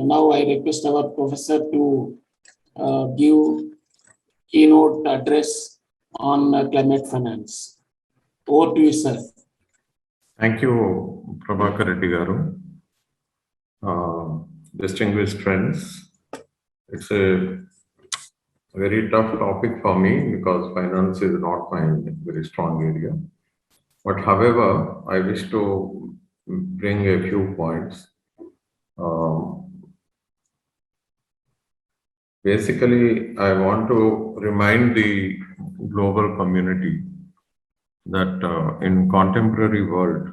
now I request our professor to give keynote address on climate finance. Over to you, sir. Thank you, Prabhakar Reddy garu. Distinguished friends, it's a very tough topic for me because finance is not my very strong area. But however, I wish to bring a few points. Basically, I want to remind the global community that in contemporary world,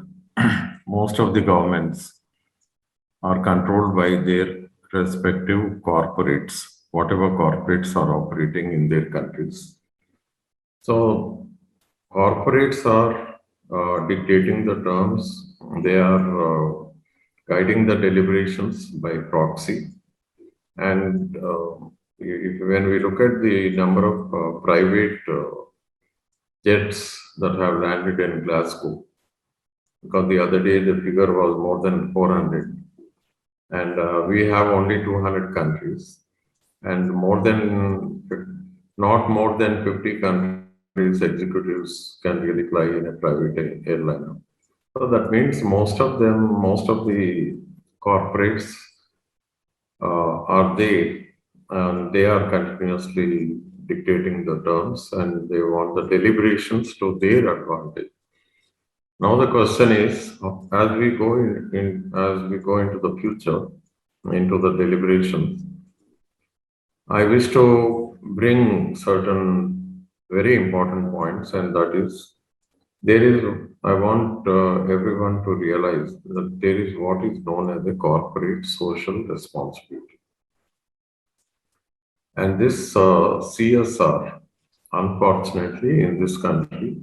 most of the governments are controlled by their respective corporates, whatever corporates are operating in their countries. So corporates are dictating the terms, they are guiding the deliberations by proxy. And when we look at the number of private jets that have landed in Glasgow, because the other day the figure was more than 400, and we have only 200 countries, and not more than 50 countries executives can really fly in a private airliner. So that means most of the corporates are there, and they are continuously dictating the terms, and they want the deliberations to their advantage. Now the question is, as we go into the future, into the deliberations, I wish to bring certain very important points, and that is, I want everyone to realize that there is what is known as a corporate social responsibility. And this CSR, unfortunately, in this country,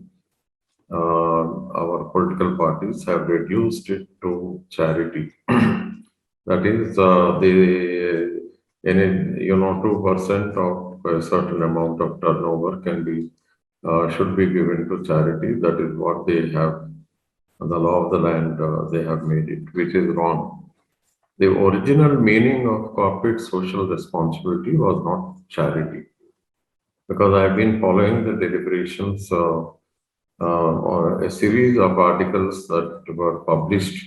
our political parties have reduced it to charity. That is, 2% of a certain amount of turnover should be given to charity. That is what they have, the law of the land, they have made it, which is wrong. The original meaning of corporate social responsibility was not charity, because I have been following the deliberations, a series of articles that were published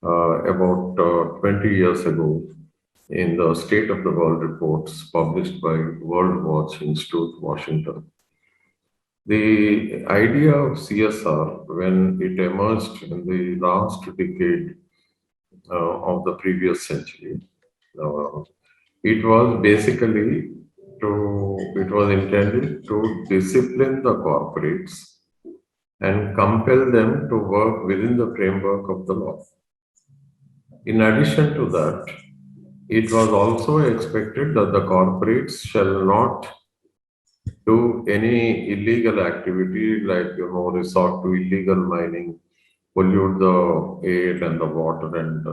about 20 years ago in the State of the World reports published by World Watch Institute, Washington. The idea of CSR, when it emerged in the last decade of the previous century, it was intended to discipline the corporates and compel them to work within the framework of the law. In addition to that, it was also expected that the corporates shall not do any illegal activity like, resort to illegal mining, pollute the air and the water, and,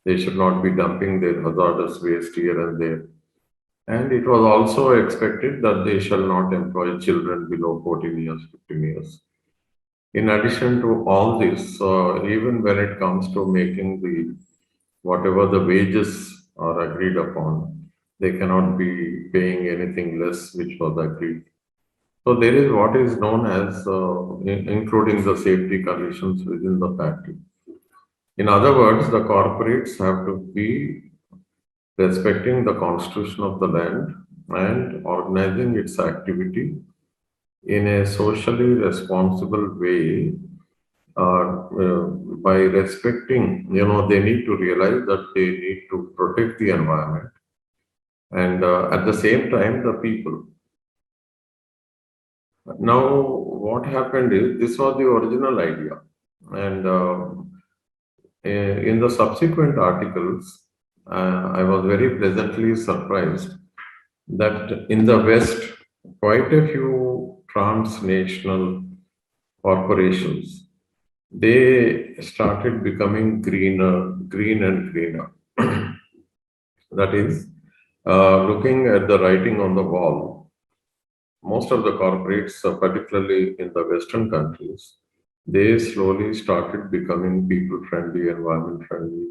they should not be dumping their hazardous waste here and there. And it was also expected that they shall not employ children below 14 years, 15 years. In addition to all this, even when it comes to making whatever the wages are agreed upon, they cannot be paying anything less which was agreed. So there is what is known as including the safety conditions within the factory. In other words, the corporates have to be respecting the constitution of the land and organizing its activity in a socially responsible way. By respecting, they need to realize that they need to protect the environment and at the same time the people. Now, what happened is, this was the original idea, and in the subsequent articles, I was very pleasantly surprised that in the West, quite a few transnational corporations, they started becoming green and greener. That is, looking at the writing on the wall, most of the corporates, particularly in the Western countries, they slowly started becoming people-friendly, environment-friendly,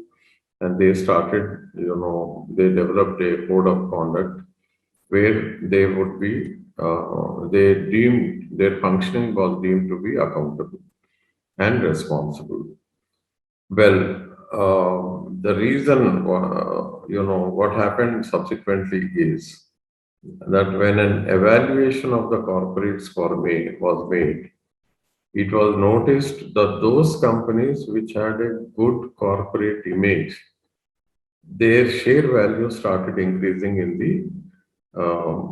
and they started, they developed a code of conduct where they would be, they deemed their functioning was deemed to be accountable and responsible. Well, the reason, what happened subsequently is that when an evaluation of the corporates was made, it was noticed that those companies which had a good corporate image, their share value started increasing in the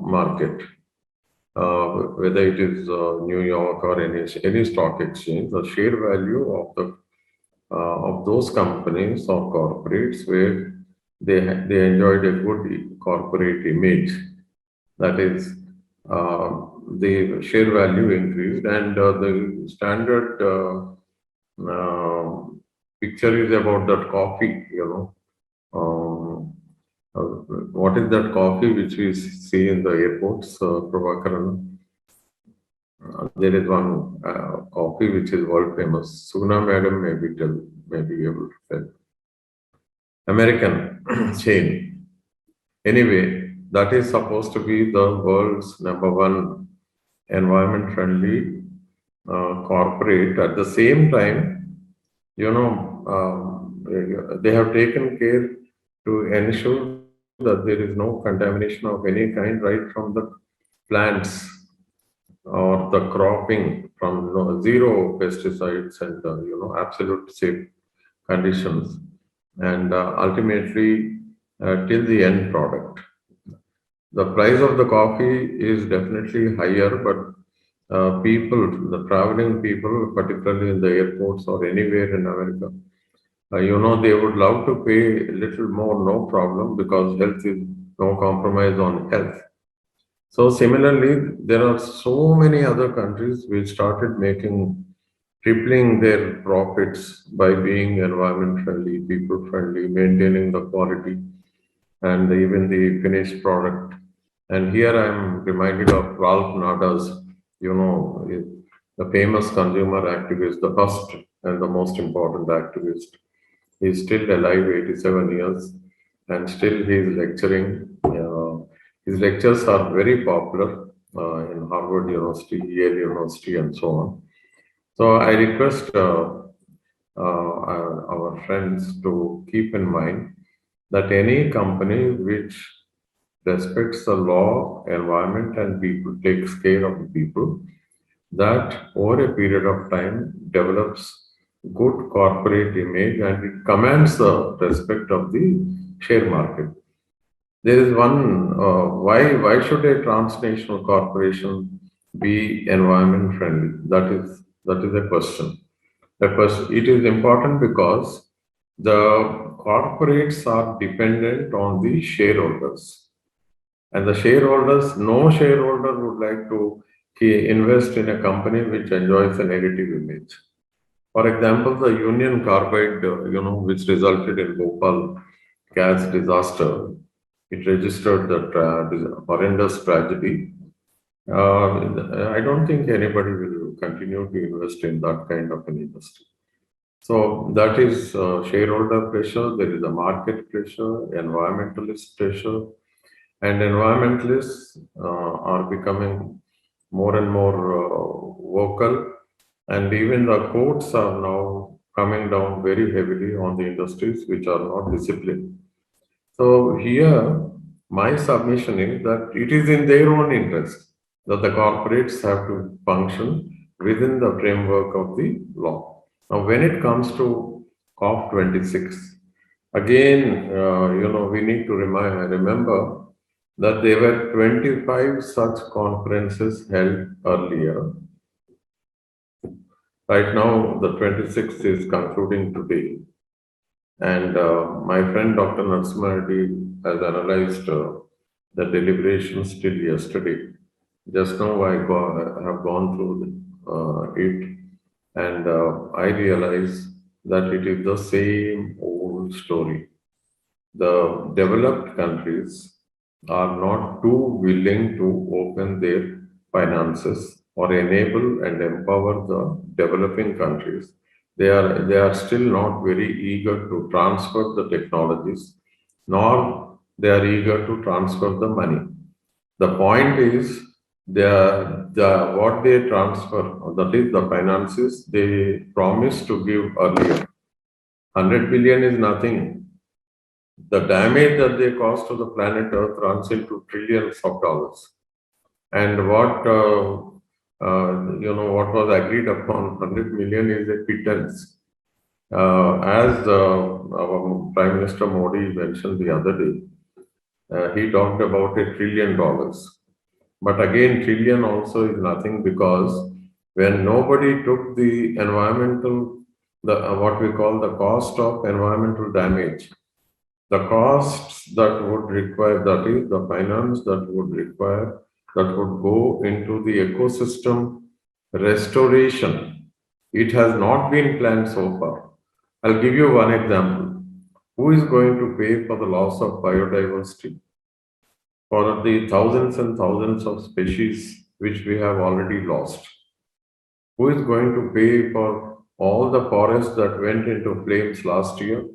market. Whether it is New York or any stock exchange, the share value of those companies or corporates where they enjoyed a good corporate image, that is, the share value increased, and the standard picture is about that coffee. Um, what is that coffee which we see in the airports, Prabhakaran? There is one coffee which is world famous. Sugna madam may be able to tell. American chain. Anyway, that is supposed to be the world's number one environment friendly corporate. At the same time, they have taken care to ensure that there is no contamination of any kind, right from the plants or the cropping, from zero pesticides and absolute safe conditions, and ultimately till the end product. The price of the coffee is definitely higher, but the traveling people, particularly in the airports or anywhere in America, they would love to pay a little more, no problem, because health is no compromise on health. So similarly, there are so many other countries which started tripling their profits by being environment friendly, people friendly, maintaining the quality and even the finished product. And here I am reminded of Ralph Nader's, the famous consumer activist, the first and the most important activist. He's still alive, 87 years, and still he is lecturing. His lectures are very popular in Harvard University, Yale University, and so on. So I request our friends to keep in mind that any company which respects the law, environment, and people, takes care of the people, that over a period of time develops good corporate image and it commands the respect of the share market. There is one, why should a transnational corporation be environment friendly? That is a question. It is important because the corporates are dependent on the shareholders. And the shareholders, no shareholder would like to invest in a company which enjoys a negative image. For example, the Union Carbide, which resulted in Bhopal gas disaster, it registered that horrendous tragedy. I don't think anybody will continue to invest in that kind of an industry. So that is shareholder pressure, there is a market pressure, environmentalist pressure, and environmentalists are becoming more and more vocal, and even the courts are now coming down very heavily on the industries which are not disciplined. So here, my submission is that it is in their own interest that the corporates have to function within the framework of the law. Now, when it comes to COP26, again, we need to remember that there were 25 such conferences held earlier. Right now, the 26th is concluding today. And my friend Dr. Narasimha Reddy has analyzed the deliberations till yesterday. Just now have gone through it, and I realize that it is the same old story. The developed countries are not too willing to open their finances or enable and empower the developing countries they are still not very eager to transfer the technologies, nor they are eager to transfer the money. The point is, what they transfer, that is the finances they promised to give earlier. 100 billion is nothing. The damage that they cause to the planet Earth runs into trillions of dollars. And what was agreed upon 100 million is a pittance. As our Prime Minister Modi mentioned the other day, he talked about $1 trillion. But again, trillion also is nothing, because when nobody took the environmental, what we call the cost of environmental damage, the costs that would require, that is the finance that would require, that would go into the ecosystem restoration, it has not been planned so far. I'll give you one example. Who is going to pay for the loss of biodiversity? For the thousands and thousands of species which we have already lost? Who is going to pay for all the forests that went into flames last year?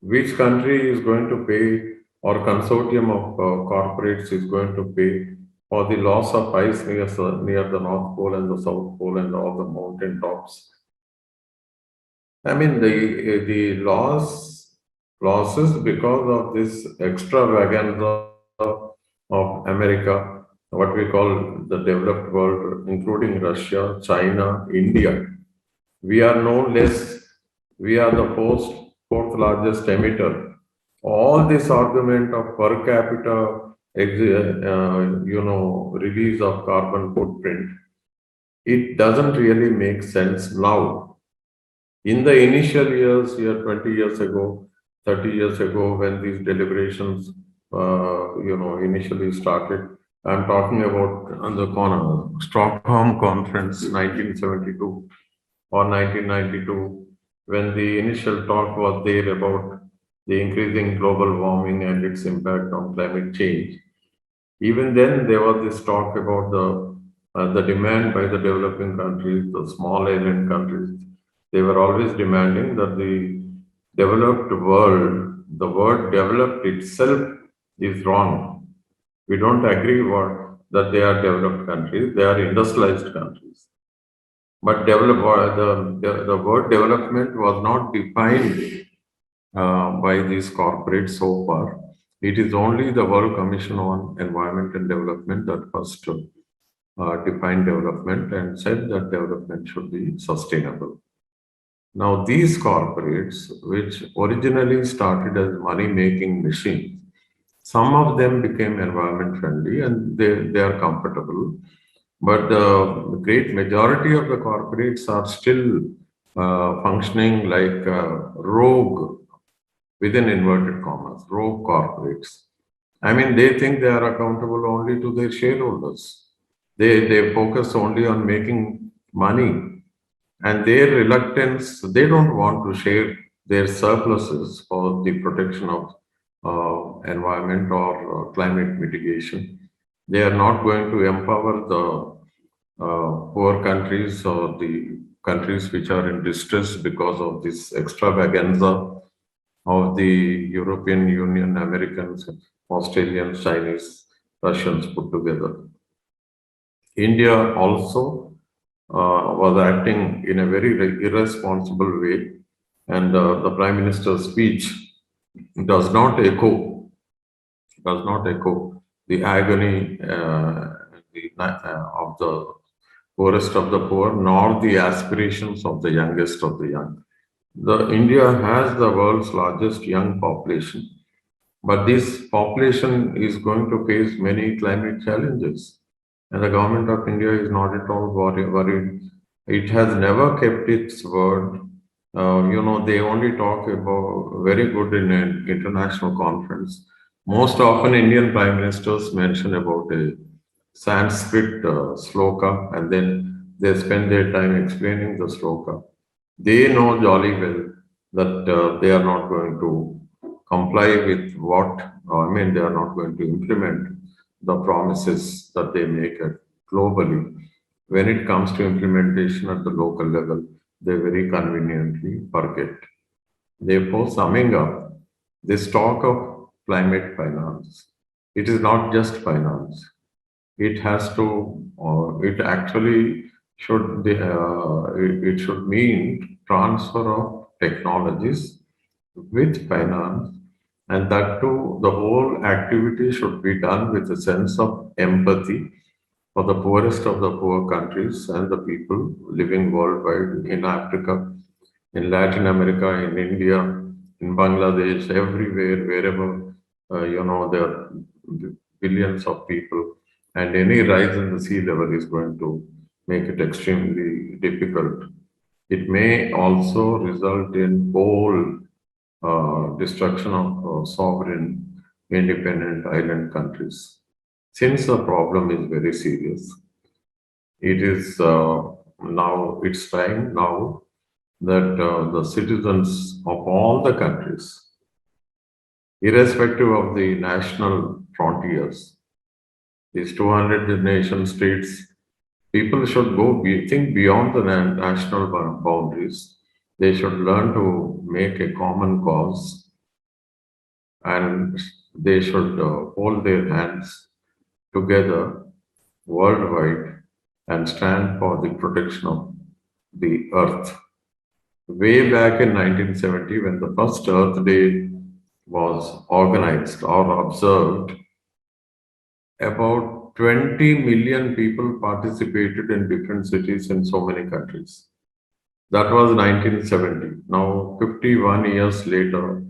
Which country is going to pay, or consortium of corporates is going to pay for the loss of ice near the North Pole and the South Pole and all the mountain tops? I mean, the losses because of this extravaganza of America, what we call the developed world, including Russia, China, India. We are no less, we are the fourth largest emitter. All this argument of per capita, release of carbon footprint, it doesn't really make sense now. In the initial years, 20 years ago, 30 years ago, when these deliberations, initially started, I'm talking about on the Stockholm Conference, 1972 or 1992, when the initial talk was there about the increasing global warming and its impact on climate change. Even then, there was this talk about the demand by the developing countries, the small island countries. They were always demanding that the developed world, the word developed itself is wrong. We don't agree that they are developed countries, they are industrialized countries. But the word development was not defined by these corporates so far. It is only the World Commission on Environment and Development that first defined development and said that development should be sustainable. Now, these corporates, which originally started as money-making machines, some of them became environment friendly and they are comfortable. But the great majority of the corporates are still functioning like rogue, within inverted commas, rogue corporates. I mean, they think they are accountable only to their shareholders. They focus only on making money. And their reluctance, they don't want to share their surpluses for the protection of environment or climate mitigation. They are not going to empower the poor countries or the countries which are in distress because of this extravaganza of the European Union, Americans, Australians, Chinese, Russians put together. India also was acting in a very irresponsible way, and the Prime Minister's speech does not echo the agony of the poorest of the poor, nor the aspirations of the youngest of the young. India has the world's largest young population, but this population is going to face many climate challenges. And the government of India is not at all worried. It has never kept its word. They only talk about very good in an international conference. Most often, Indian prime ministers mention about a Sanskrit sloka, and then they spend their time explaining the sloka. They know jolly well that they are not going to comply with they are not going to implement the promises that they make globally. When it comes to implementation at the local level, they very conveniently forget. Therefore, summing up, this talk of climate finance, it is not just finance. It has to, it actually should, it should mean transfer of technologies with finance, and that too, the whole activity should be done with a sense of empathy for the poorest of the poor countries and the people living worldwide in Africa, in Latin America, in India, in Bangladesh, everywhere, wherever, there are billions of people, and any rise in the sea level is going to make it extremely difficult. It may also result in whole destruction of sovereign, independent island countries. Since the problem is very serious, it is now, it's time now that the citizens of all the countries, irrespective of the national frontiers, these 200 nation states, people should think beyond the national boundaries. They should learn to make a common cause, and they should hold their hands together worldwide and stand for the protection of the earth. Way back in 1970, when the first Earth Day was organized or observed, about 20 million people participated in different cities in so many countries. That was 1970. Now, 51 years later,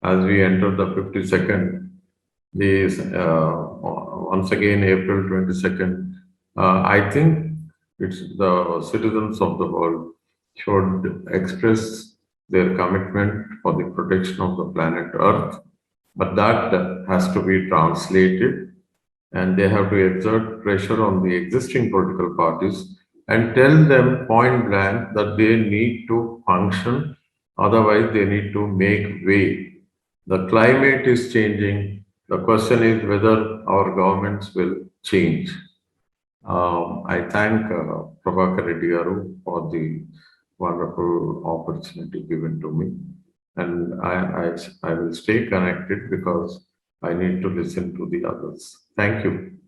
as we enter the 52nd, this once again April 22nd, I think it's the citizens of the world should express their commitment for the protection of the planet Earth, but that has to be translated, and they have to exert pressure on the existing political parties and tell them point blank that they need to function, otherwise they need to make way. The climate is changing. The question is whether our governments will change. I thank Prabhakar Reddy Garu for the wonderful opportunity given to me. And I will stay connected because I need to listen to the others. Thank you.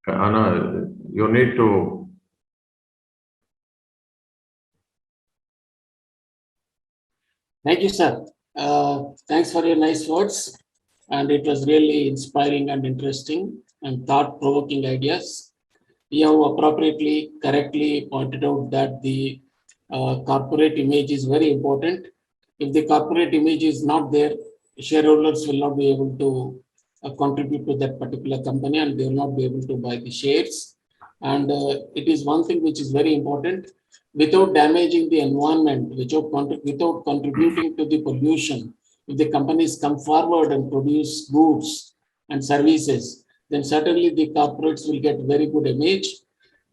Anna, you need to. Thank you, sir. Thanks for your nice words. And it was really inspiring and interesting and thought-provoking ideas. You have appropriately, correctly pointed out that the corporate image is very important. If the corporate image is not there, shareholders will not be able to contribute to that particular company, and they will not be able to buy the shares. And it is one thing which is very important. Without damaging the environment, without contributing to the pollution, if the companies come forward and produce goods and services, then certainly the corporates will get very good image.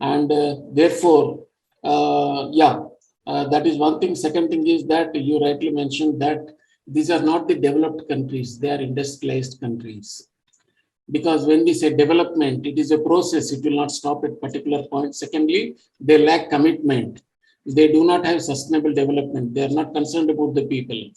And therefore, that is one thing. Second thing is that you rightly mentioned that these are not the developed countries, they are industrialized countries. Because when we say development, it is a process, it will not stop at particular point. Secondly, they lack commitment. They do not have sustainable development. They are not concerned about the people.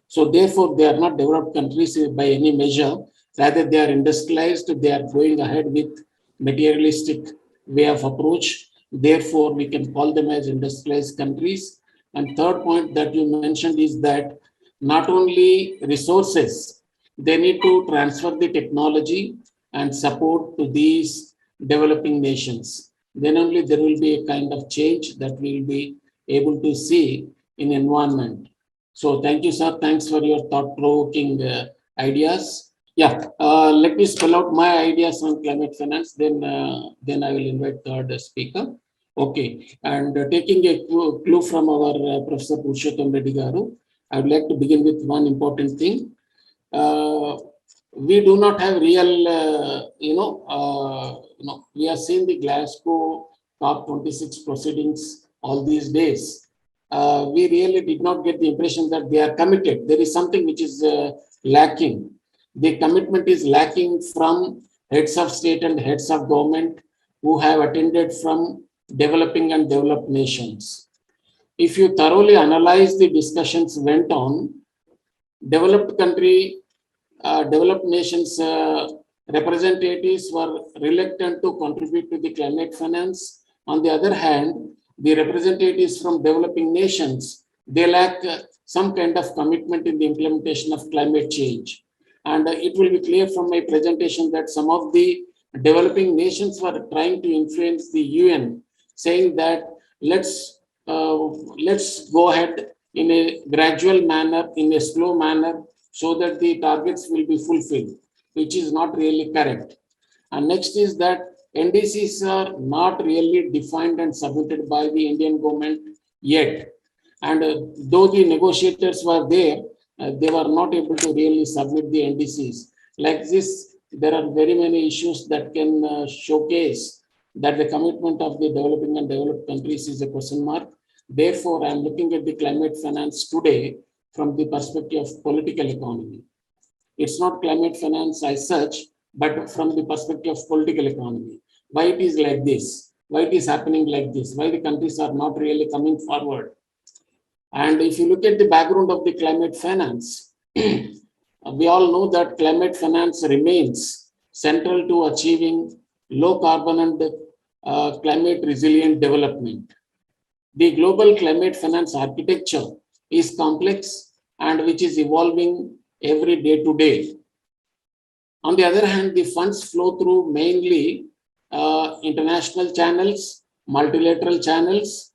So therefore, they are not developed countries by any measure. Rather, they are industrialized. They are going ahead with materialistic way of approach. Therefore, we can call them as industrialized countries. And third point that you mentioned is that not only resources, they need to transfer the technology and support to these developing nations. Then only there will be a kind of change that we will be able to see in environment. So thank you, sir. Thanks for your thought-provoking ideas. Yeah, let me spell out my ideas on climate finance. Then I will invite third speaker. Okay, and taking a clue from our Professor Purushottam Reddy Garu, I would like to begin with one important thing. We do not have real, we are seeing the Glasgow COP26 proceedings all these days. We really did not get the impression that they are committed. There is something which is lacking. The commitment is lacking from heads of state and heads of government who have attended from developing and developed nations. If you thoroughly analyze the discussions went on, developed nations representatives were reluctant to contribute to the climate finance. On the other hand, the representatives from developing nations, they lack some kind of commitment in the implementation of climate change. And it will be clear from my presentation that some of the developing nations were trying to influence the UN, saying that let's go ahead in a gradual manner, in a slow manner, so that the targets will be fulfilled, which is not really correct. And next is that NDCs are not really defined and submitted by the Indian government yet. And though the negotiators were there, they were not able to really submit the NDCs. Like this, there are very many issues that can showcase that the commitment of the developing and developed countries is a question mark. Therefore, I'm looking at the climate finance today from the perspective of political economy. It's not climate finance as such, but from the perspective of political economy. Why it is like this? Why it is happening like this? Why the countries are not really coming forward? And if you look at the background of the climate finance, we all know that climate finance remains central to achieving low carbon and climate resilient development. The global climate finance architecture is complex and which is evolving every day to day. On the other hand, the funds flow through mainly international channels, multilateral channels,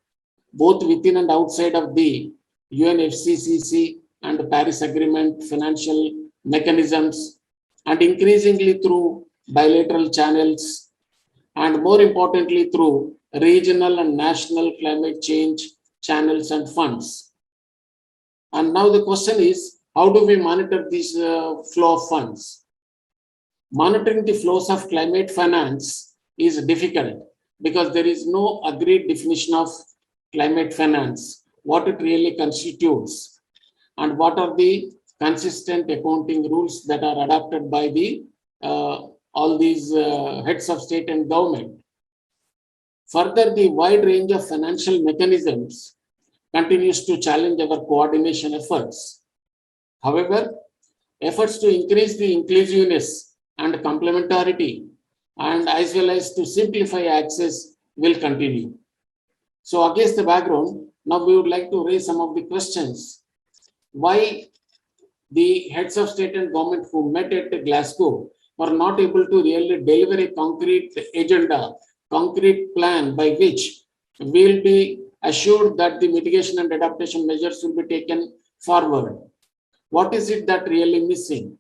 both within and outside of the UNFCCC and the Paris Agreement financial mechanisms, and increasingly through bilateral channels, and more importantly through regional and national climate change channels and funds. And now the question is, how do we monitor this flow of funds? Monitoring the flows of climate finance is difficult because there is no agreed definition of climate finance, what it really constitutes, and what are the consistent accounting rules that are adopted by the all these heads of state and government. Further, the wide range of financial mechanisms continues to challenge our coordination efforts. However, efforts to increase the inclusiveness and complementarity and as well as to simplify access will continue. So against the background, now we would like to raise some of the questions. Why the heads of state and government who met at Glasgow were not able to really deliver a concrete agenda, concrete plan by which we'll be assured that the mitigation and adaptation measures will be taken forward. What is it that really missing?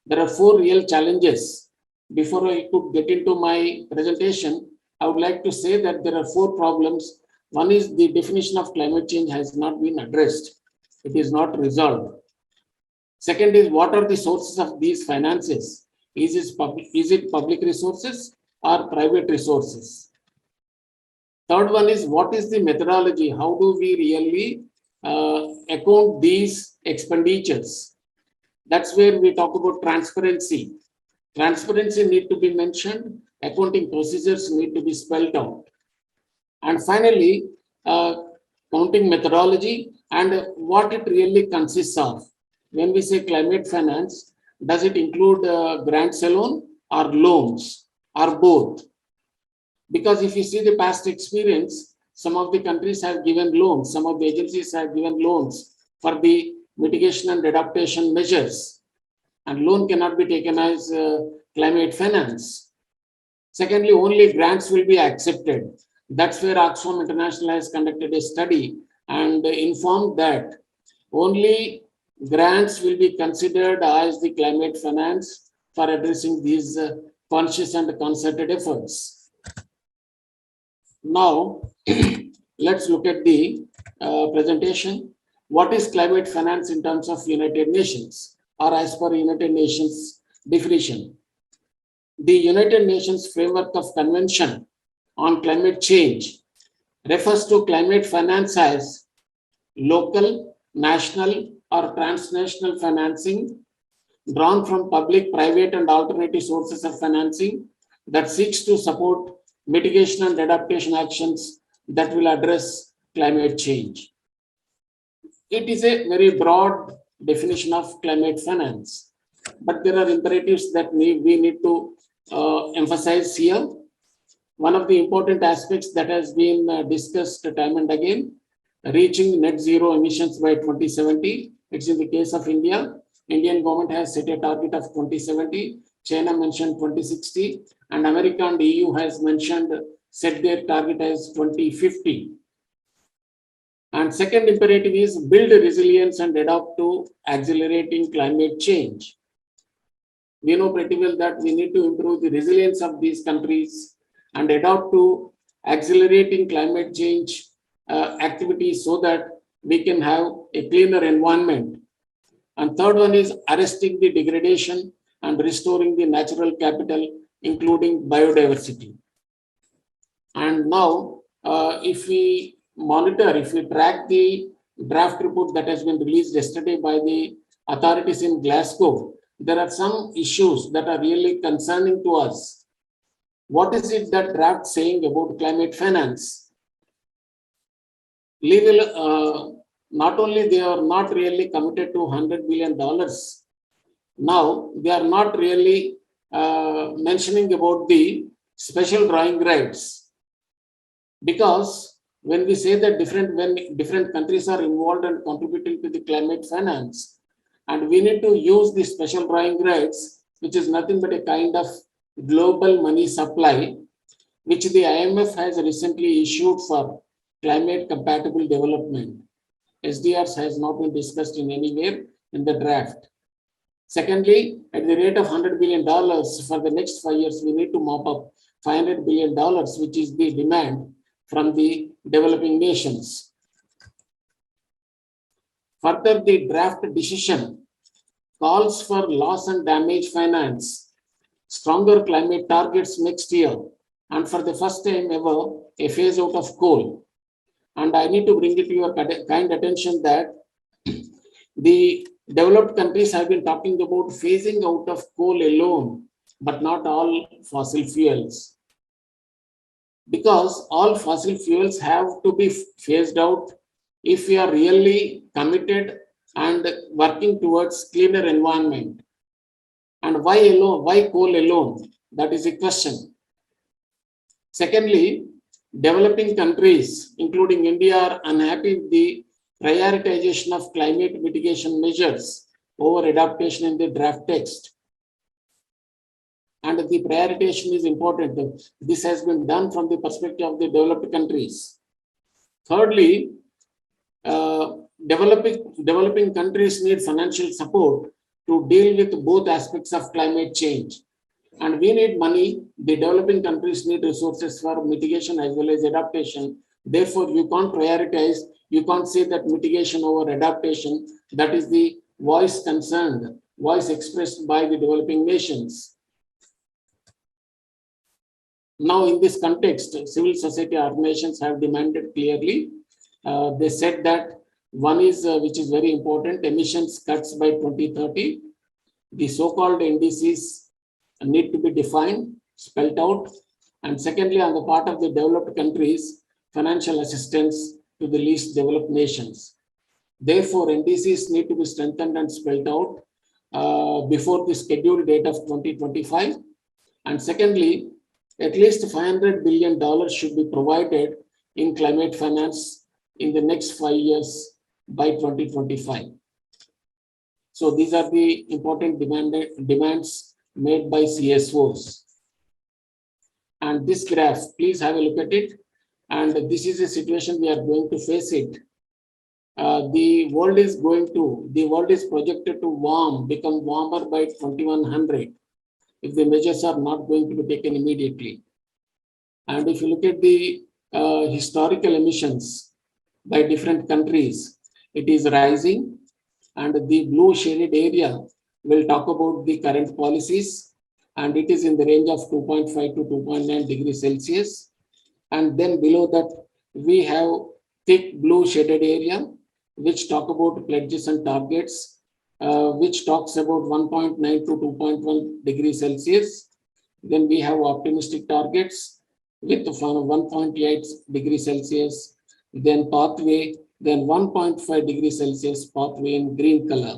There are 4 real challenges. Before I could get into my presentation, I would like to say that there are 4 problems. One is the definition of climate change has not been addressed. It is not resolved. Second is, what are the sources of these finances? Is it public resources or private resources? Third one is, what is the methodology? How do we really account these expenditures? That's where we talk about transparency. Transparency need to be mentioned. Accounting procedures need to be spelled out. And finally, counting methodology and what it really consists of. When we say climate finance, does it include grants alone or loans or both? Because if you see the past experience, some of the countries have given loans, some of the agencies have given loans for the mitigation and adaptation measures. And loan cannot be taken as climate finance. Secondly, only grants will be accepted. That's where Oxfam International has conducted a study and informed that only grants will be considered as the climate finance for addressing these conscious and concerted efforts. Now, let's look at the presentation. What is climate finance in terms of United Nations or as per United Nations definition? The United Nations Framework of Convention on Climate Change refers to climate finance as local, national, or transnational financing drawn from public, private, and alternative sources of financing that seeks to support mitigation and adaptation actions that will address climate change. It is a very broad definition of climate finance, but there are imperatives that we need to emphasize here. One of the important aspects that has been discussed time and again, reaching net zero emissions by 2070. It's in the case of India. Indian government has set a target of 2070. China mentioned 2060, and America and EU has set their target as 2050. And second imperative is build resilience and adapt to accelerating climate change. We know pretty well that we need to improve the resilience of these countries and adapt to accelerating climate change activities so that we can have a cleaner environment. And third one is arresting the degradation and restoring the natural capital, including biodiversity. And now, if we track the draft report that has been released yesterday by the authorities in Glasgow, there are some issues that are really concerning to us. What is it that draft saying about climate finance? Not only they are not really committed to $100 billion. Now they are not really mentioning about the special drawing rights, because when we say that different countries are involved and contributing to the climate finance, and we need to use the special drawing rights, which is nothing but a kind of global money supply, which the IMF has recently issued for climate compatible development. SDRs has not been discussed in anywhere in the draft. Secondly, at the rate of $100 billion for the next 5 years, we need to mop up $500 billion, which is the demand from the developing nations. Further, the draft decision calls for loss and damage finance, stronger climate targets next year, and for the first time ever, a phase out of coal. And I need to bring it to your kind attention that the developed countries have been talking about phasing out of coal alone, but not all fossil fuels. Because all fossil fuels have to be phased out if we are really committed and working towards cleaner environment. And why alone? Why coal alone? That is a question. Secondly, developing countries, including India, are unhappy with the prioritization of climate mitigation measures over adaptation in the draft text. And the prioritization is important. This has been done from the perspective of the developed countries. Thirdly, developing countries need financial support to deal with both aspects of climate change. And we need money. The developing countries need resources for mitigation as well as adaptation. Therefore, you can't prioritize. You can't say that mitigation over adaptation. That is the voice concerned, voice expressed by the developing nations. Now, in this context, civil society organizations have demanded clearly. They said that one is, which is very important, emissions cuts by 2030. The so-called NDCs need to be defined, spelled out. And secondly, on the part of the developed countries, financial assistance to the least developed nations. Therefore, NDCs need to be strengthened and spelled out before the scheduled date of 2025. And secondly, at least $500 billion should be provided in climate finance in the next 5 years by 2025. So these are the important demands made by CSOs. And this graph, please have a look at it. And this is a situation we are going to face it. The world is projected to become warmer by 2100 if the measures are not going to be taken immediately. And if you look at the historical emissions by different countries, it is rising. And the blue shaded area will talk about the current policies, and it is in the range of 2.5 to 2.9 degrees Celsius. And then below that, we have thick blue shaded area, which talk about pledges and targets, which talks about 1.9 to 2.1 degrees Celsius. Then we have optimistic targets, with 1.8 degrees Celsius, then pathway, then 1.5 degrees Celsius pathway in green color.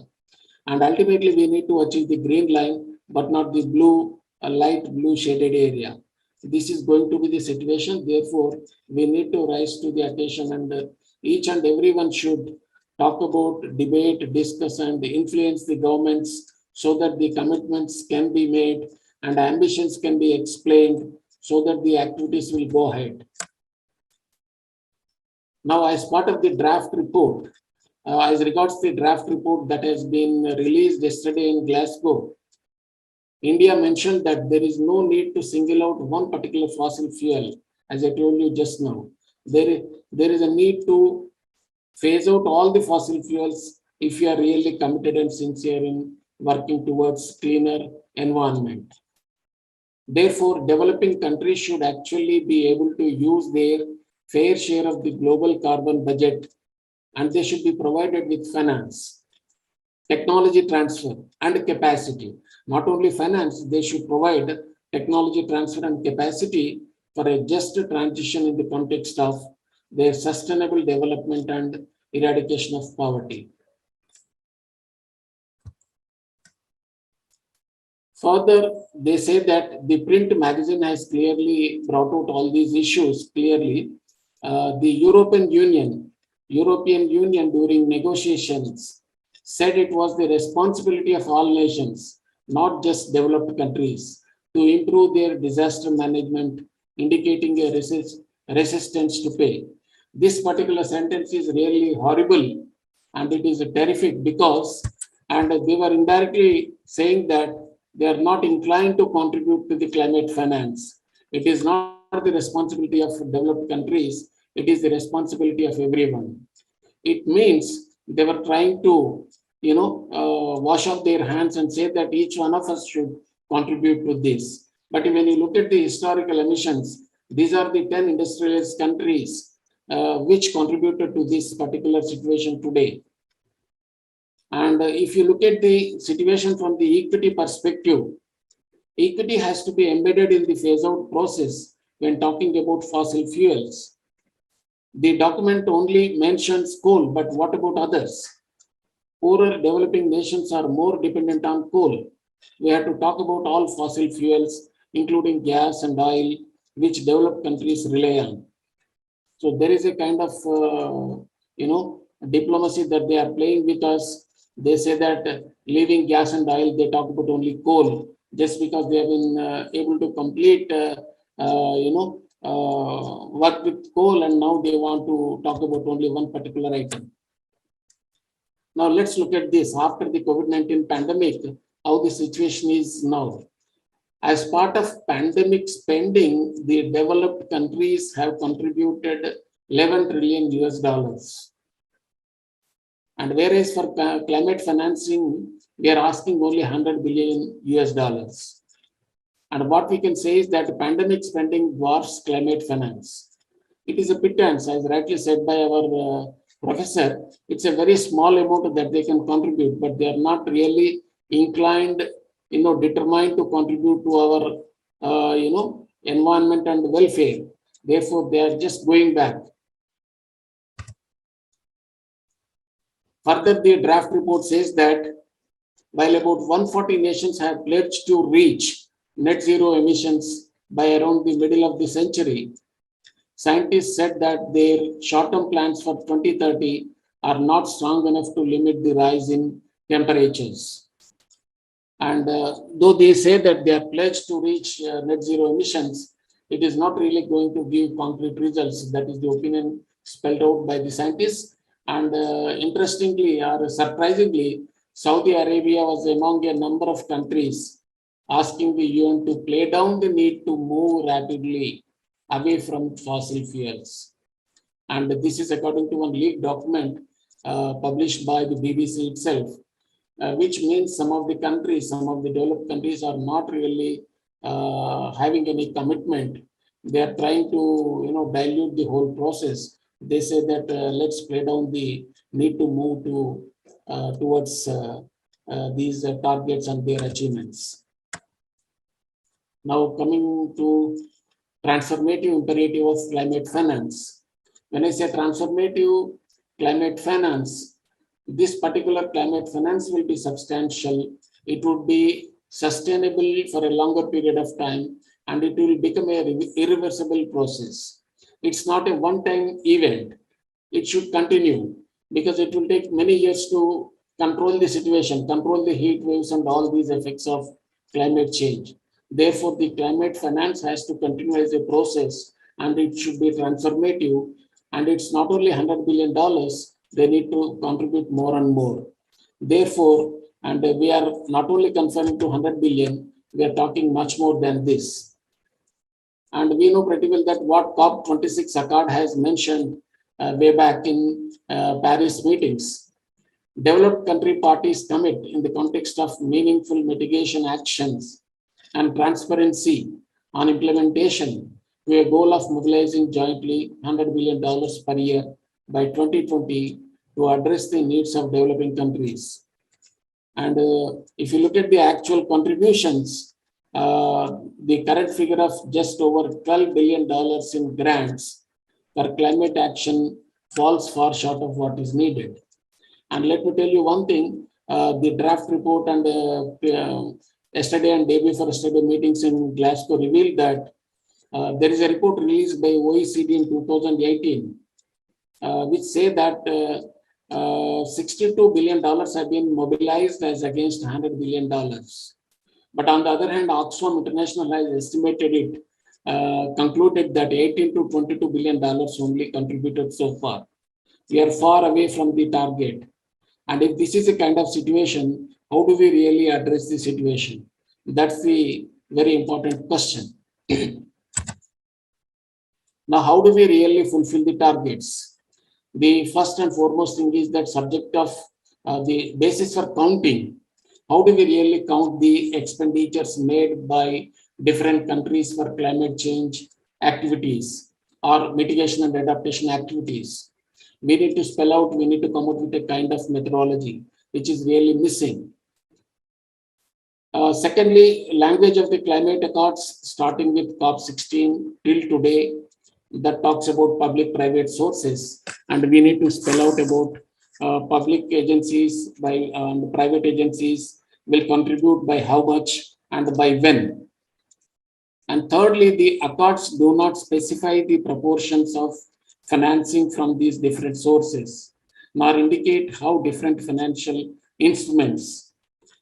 And ultimately, we need to achieve the green line, but not the blue, light blue shaded area. This is going to be the situation. Therefore, we need to rise to the occasion, and each and everyone should talk about, debate, discuss, and influence the governments so that the commitments can be made and ambitions can be explained so that the activities will go ahead. Now, as part of the draft report, as regards the draft report that has been released yesterday in Glasgow, India mentioned that there is no need to single out one particular fossil fuel. As I told you just now, there is a need to phase out all the fossil fuels if you are really committed and sincere in working towards cleaner environment. Therefore, developing countries should actually be able to use their fair share of the global carbon budget, and they should be provided with finance, technology transfer, and capacity. Not only finance, they should provide technology transfer and capacity for a just transition in the context of their sustainable development and eradication of poverty. Further, they say that the print magazine has clearly brought out all these issues clearly. The European Union during negotiations said it was the responsibility of all nations, not just developed countries, to improve their disaster management, indicating a resistance to pay. This particular sentence is really horrible and it is terrific because, and they were indirectly saying that they are not inclined to contribute to the climate finance. It is not the responsibility of developed countries, it is the responsibility of everyone. It means they were trying to, wash off their hands and say that each one of us should contribute to this. But when you look at the historical emissions, these are the 10 industrialized countries which contributed to this particular situation today. And if you look at the situation from the equity perspective, equity has to be embedded in the phase out process when talking about fossil fuels. The document only mentions coal, but what about others? Poorer developing nations are more dependent on coal. We have to talk about all fossil fuels, including gas and oil, which developed countries rely on. So there is a kind of, diplomacy that they are playing with us. They say that leaving gas and oil, they talk about only coal, just because they have been able to complete, work with coal, and now they want to talk about only one particular item. Now let's look at this after the COVID-19 pandemic, how the situation is now. As part of pandemic spending, the developed countries have contributed 11 trillion US dollars. And whereas for climate financing, we are asking only 100 billion US dollars. And what we can say is that pandemic spending dwarfs climate finance. It is a pittance, as rightly said by our professor. It's a very small amount that they can contribute, but they are not really inclined, determined to contribute to our, environment and welfare. Therefore, they are just going back. Further, the draft report says that while about 140 nations have pledged to reach net zero emissions by around the middle of the century, scientists said that their short-term plans for 2030 are not strong enough to limit the rise in temperatures. And though they say that they are pledged to reach net zero emissions, it is not really going to give concrete results. That is the opinion spelled out by the scientists. And interestingly or surprisingly, Saudi Arabia was among a number of countries asking the UN to play down the need to move rapidly away from fossil fuels. And this is according to one leaked document published by the BBC itself, which means some of the countries, some of the developed countries are not really having any commitment. They are trying to dilute the whole process. They say that let's play down the need to move towards these targets and their achievements. Now coming to transformative imperative of climate finance. When I say transformative climate finance, this particular climate finance will be substantial. It would be sustainable for a longer period of time, and it will become a irreversible process. It's not a one-time event. It should continue because it will take many years to control the situation, control the heat waves and all these effects of climate change. Therefore, the climate finance has to continue as a process, and it should be transformative. And it's not only $100 billion, they need to contribute more and more. Therefore, and we are not only confined to 100 billion, we are talking much more than this. And we know pretty well that what COP26 Accord has mentioned way back in Paris meetings. Developed country parties commit in the context of meaningful mitigation actions and transparency on implementation to a goal of mobilizing jointly $100 billion per year by 2020 to address the needs of developing countries. And if you look at the actual contributions, the current figure of just over $12 billion in grants for climate action falls far short of what is needed. And let me tell you one thing, the draft report and yesterday and day before yesterday meetings in Glasgow revealed that there is a report released by OECD in 2018, which say that $62 billion have been mobilized as against $100 billion. But on the other hand, Oxfam International has estimated it, concluded that 18 to $22 billion only contributed so far. We are far away from the target. And if this is a kind of situation, how do we really address the situation? That's the very important question. Now, how do we really fulfill the targets? The first and foremost thing is that subject of the basis for counting. How do we really count the expenditures made by different countries for climate change activities or mitigation and adaptation activities? We need to spell out, we need to come up with a kind of methodology, which is really missing. Secondly, language of the climate accords, starting with COP16 till today, that talks about public-private sources, and we need to spell out about public agencies by private agencies will contribute by how much and by when. And thirdly, the accords do not specify the proportions of financing from these different sources, nor indicate how different financial instruments,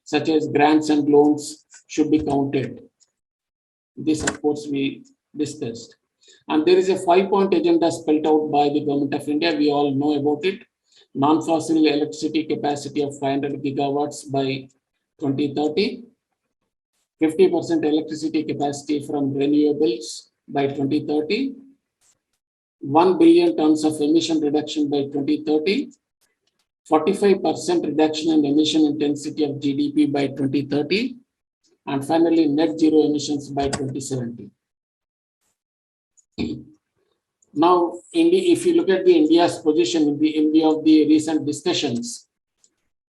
such as grants and loans, should be counted. This, of course, we discussed. And there is a 5-point agenda spelled out by the Government of India. We all know about it. Non-fossil electricity capacity of 500 gigawatts by 2030. 50% electricity capacity from renewables by 2030. 1 billion tons of emission reduction by 2030. 45% reduction in emission intensity of GDP by 2030. And finally, net zero emissions by 2070. Now, if you look at the India's position in view of the recent discussions,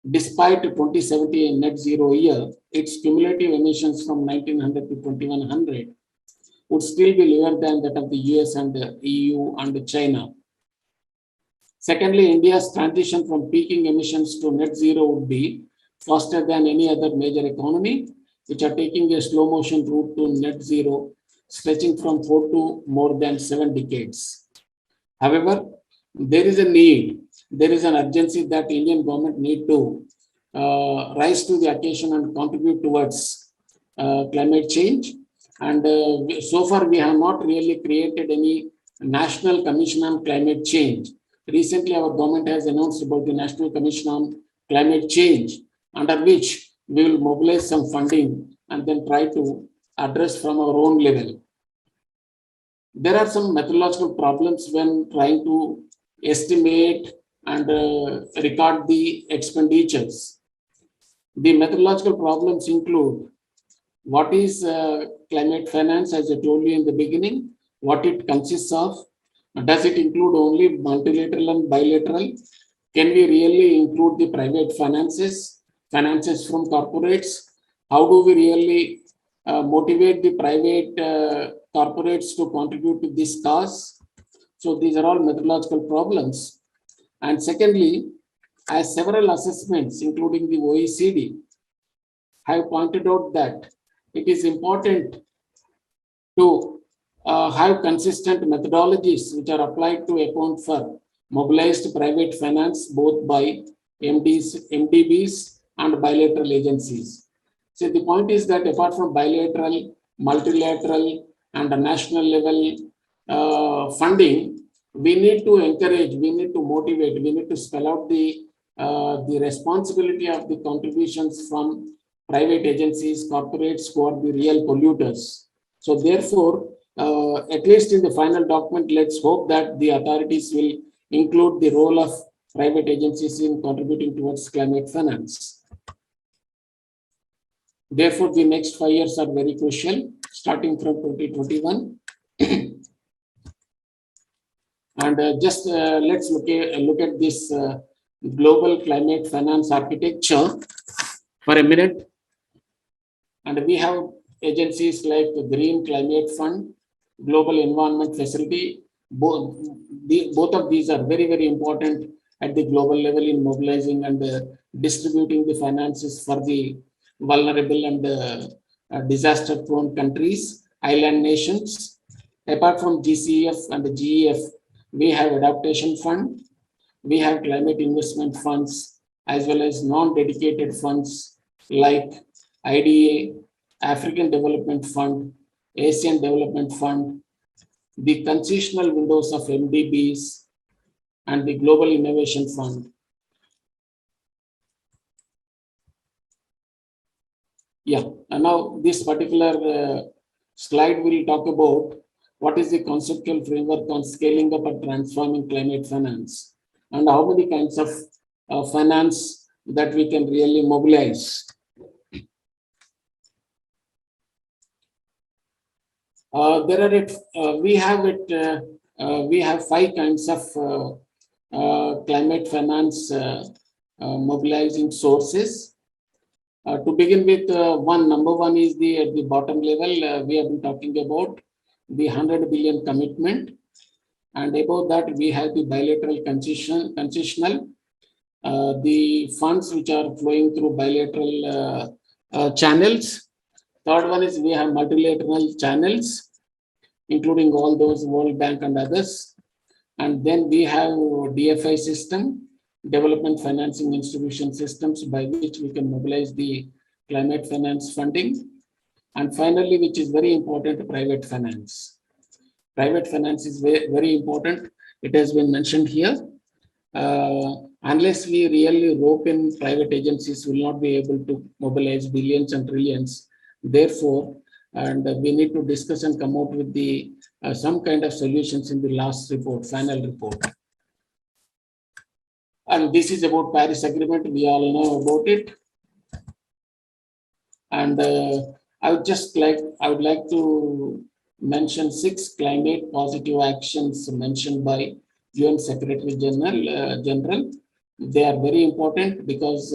despite 2070 a net zero year, its cumulative emissions from 1900 to 2100 would still be lower than that of the US and the EU and China. Secondly, India's transition from peaking emissions to net zero would be faster than any other major economy, which are taking a slow motion route to net zero, stretching from 4 to more than 7 decades. However, there is a need, there is an urgency that Indian government need to rise to the occasion and contribute towards climate change. And so far, we have not really created any National Commission on Climate Change. Recently, our government has announced about the National Commission on Climate Change, under which we will mobilize some funding and then try to address from our own level. There are some methodological problems when trying to estimate and record the expenditures. The methodological problems include what is climate finance, as I told you in the beginning, what it consists of. Does it include only multilateral and bilateral? Can we really include the private finances from corporates? How do we really motivate the private corporates to contribute to this cause. So these are all methodological problems. And secondly, as several assessments, including the OECD, have pointed out that it is important to have consistent methodologies which are applied to account for mobilized private finance, both by MDBs and bilateral agencies. So the point is that apart from bilateral, multilateral, and a national level funding, we need to encourage, we need to motivate, we need to spell out the responsibility of the contributions from private agencies, corporates who are the real polluters. So therefore, at least in the final document, let's hope that the authorities will include the role of private agencies in contributing towards climate finance. Therefore, the next 5 years are very crucial, starting from 2021. And let's look at this global climate finance architecture for a minute. And we have agencies like the Green Climate Fund, Global Environment Facility. Both of these are very, very important at the global level in mobilizing and distributing the finances for the vulnerable and disaster-prone countries, island nations. Apart from GCF and the GEF, we have Adaptation Fund, we have Climate Investment Funds, as well as non-dedicated funds like IDA, African Development Fund, Asian Development Fund, the concessional windows of MDBs, and the Global Innovation Fund. Yeah, and now this particular slide will talk about what is the conceptual framework on scaling up and transforming climate finance, and how many kinds of finance that we can really mobilize. We have 5 kinds of climate finance mobilizing sources. To begin with, number one is at the bottom level, we have been talking about the 100 billion commitment, and above that we have the bilateral concessional, the funds which are flowing through bilateral channels. Third one is we have multilateral channels, including all those World Bank and others. And then we have DFI system, development financing institution systems, by which we can mobilize the climate finance funding. And finally, which is very important, private finance. Private finance is very, very important. It has been mentioned here. Unless we really rope in private agencies, will not be able to mobilize billions and trillions. Therefore, and we need to discuss and come out with the some kind of solutions in the last report, final report. And this is about Paris Agreement. We all know about it. And I would like to mention 6 climate positive actions mentioned by UN Secretary General. They are very important because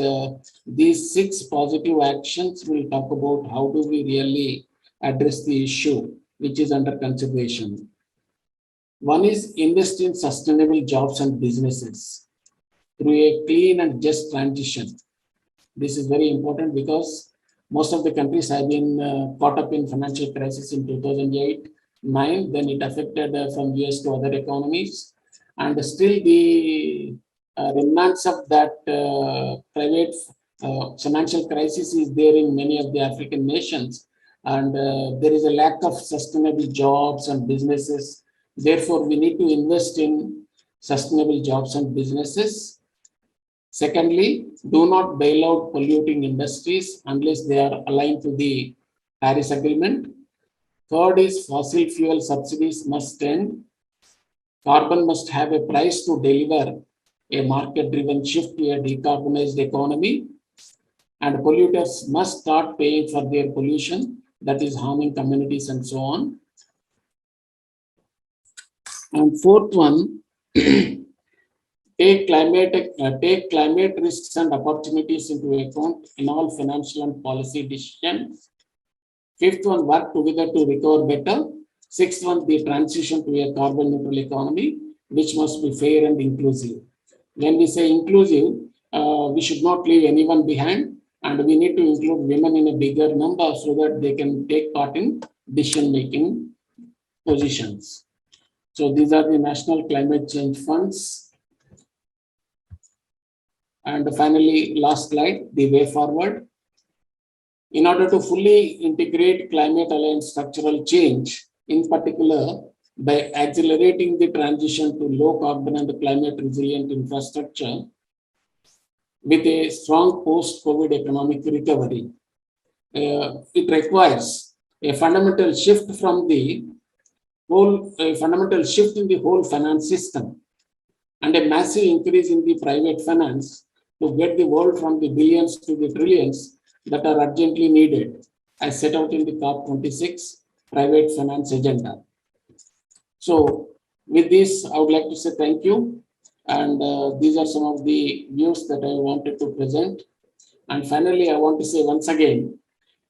these 6 positive actions will talk about how do we really address the issue which is under consideration. One is invest in sustainable jobs and businesses through a clean and just transition. This is very important because most of the countries have been caught up in financial crisis in 2008-9. Then it affected from US to other economies, and still the remnants of that private financial crisis is there in many of the African nations, and there is a lack of sustainable jobs and businesses. Therefore, we need to invest in sustainable jobs and businesses. Secondly, do not bail out polluting industries unless they are aligned to the Paris Agreement. Third is fossil fuel subsidies must end. Carbon must have a price to deliver a market-driven shift to a decarbonized economy. And polluters must start paying for their pollution that is harming communities and so on. And fourth one, take climate risks and opportunities into account in all financial and policy decisions. Fifth one, work together to recover better. Sixth one, the transition to a carbon neutral economy, which must be fair and inclusive. When we say inclusive, we should not leave anyone behind, and we need to include women in a bigger number so that they can take part in decision-making positions. So these are the national climate change funds. And finally, last slide, the way forward. In order to fully integrate climate-aligned structural change, in particular, by accelerating the transition to low carbon and climate resilient infrastructure with a strong post-COVID economic recovery, it requires a fundamental shift in the whole finance system and a massive increase in the private finance to get the world from the billions to the trillions that are urgently needed, as set out in the COP26 private finance agenda. So with this, I would like to say thank you. And these are some of the views that I wanted to present. And finally, I want to say once again,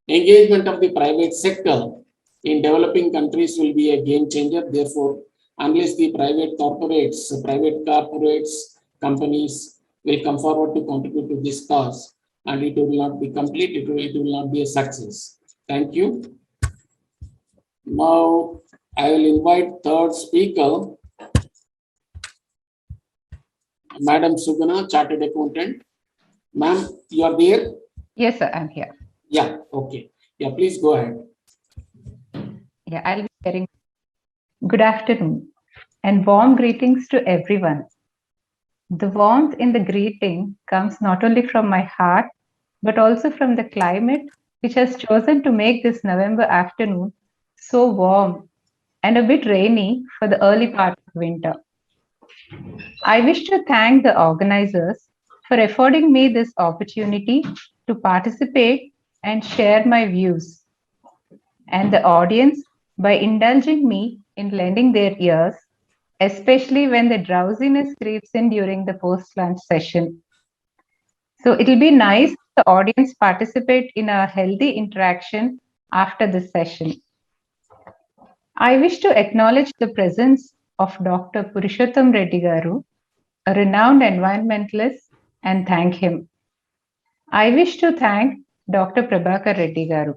engagement of the private sector in developing countries will be a game changer. Therefore, unless the private corporates, companies will come forward to contribute to this cause, and it will not be complete, it will not be a success. Thank you. Now, I will invite third speaker, Madam Suguna, Chartered Accountant. Ma'am, you are there? Yes, sir, I'm here. Yeah, okay. Yeah, please go ahead. Yeah, I'll be sharing. Good afternoon and warm greetings to everyone. The warmth in the greeting comes not only from my heart, but also from the climate, which has chosen to make this November afternoon so warm and a bit rainy for the early part of winter. I wish to thank the organizers for affording me this opportunity to participate and share my views, and the audience by indulging me in lending their ears, especially when the drowsiness creeps in during the post-lunch session. So it'll be nice if the audience participate in a healthy interaction after this session. I wish to acknowledge the presence of Dr. Purushottam Reddy Garu, a renowned environmentalist, and thank him. I wish to thank Dr. Prabhakar Reddy Garu.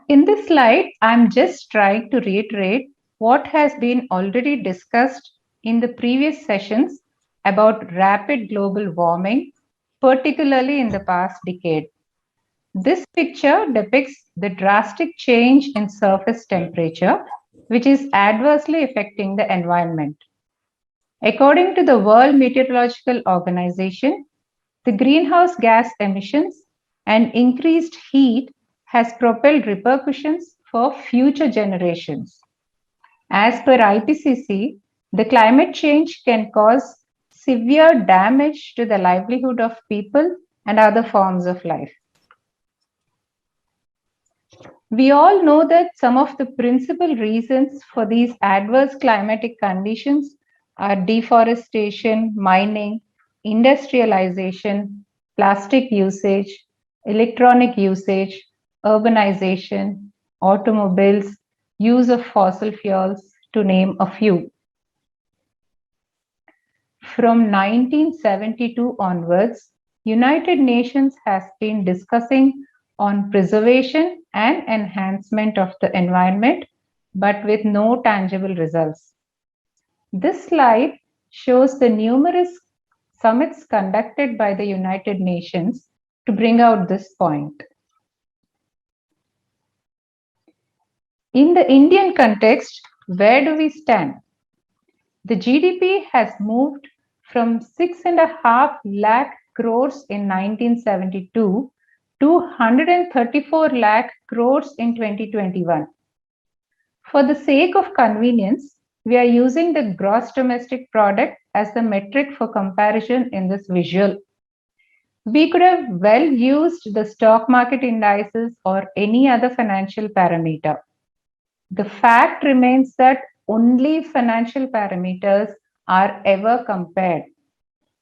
In this slide, I'm just trying to reiterate what has been already discussed in the previous sessions about rapid global warming, particularly in the past decade. This picture depicts the drastic change in surface temperature, which is adversely affecting the environment. According to the World Meteorological Organization, the greenhouse gas emissions and increased heat has propelled repercussions for future generations. As per IPCC, the climate change can cause severe damage to the livelihood of people and other forms of life. We all know that some of the principal reasons for these adverse climatic conditions are deforestation, mining, industrialization, plastic usage, electronic usage, urbanization, automobiles, use of fossil fuels, to name a few. From 1972 onwards, United Nations has been discussing on preservation and enhancement of the environment, but with no tangible results. This slide shows the numerous summits conducted by the United Nations to bring out this point. In the Indian context, where do we stand? The GDP has moved from 6.5 lakh crores in 1972 to 134 lakh crores in 2021. For the sake of convenience, we are using the gross domestic product as the metric for comparison in this visual. We could have well used the stock market indices or any other financial parameter. The fact remains that only financial parameters are ever compared.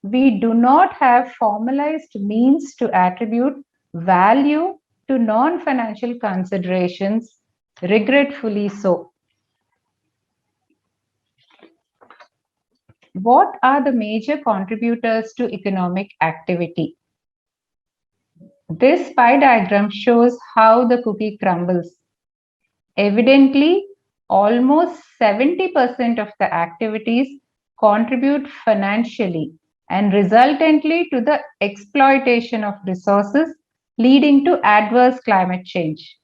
we do not have formalized means to attribute value to non-financial considerations, regretfully so. What are the major contributors to economic activity? This pie diagram shows how the cookie crumbles. Evidently, almost 70% of the activities contribute financially and resultantly to the exploitation of resources, leading to adverse climate change.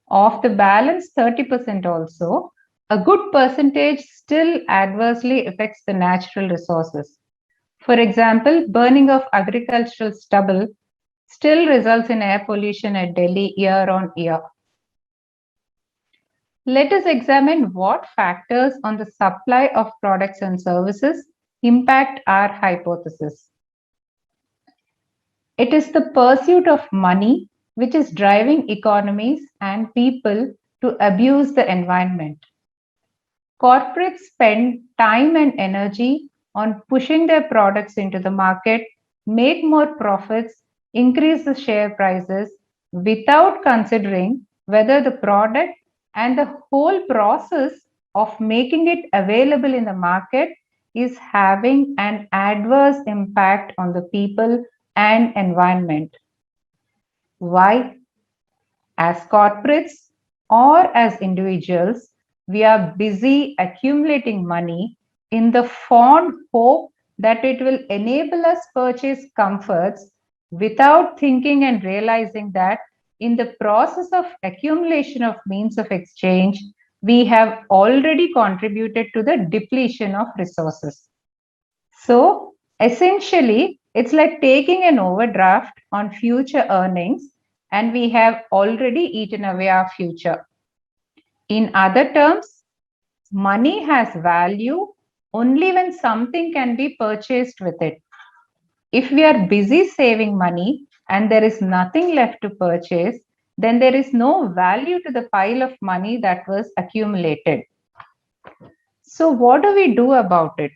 Of the balance 30% also, a good percentage still adversely affects the natural resources. For example, burning of agricultural stubble still results in air pollution at Delhi year on year. Let us examine what factors on the supply of products and services impact our hypothesis. It is the pursuit of money which is driving economies and people to abuse the environment. Corporates spend time and energy on pushing their products into the market, make more profits, increase the share prices without considering whether the product and the whole process of making it available in the market is having an adverse impact on the people and environment. Why? As corporates or as individuals, we are busy accumulating money in the fond hope that it will enable us purchase comforts without thinking and realizing that in the process of accumulation of means of exchange, we have already contributed to the depletion of resources. So essentially, it's like taking an overdraft on future earnings, and we have already eaten away our future. In other terms, money has value only when something can be purchased with it. If we are busy saving money and there is nothing left to purchase, then there is no value to the pile of money that was accumulated. So what do we do about it?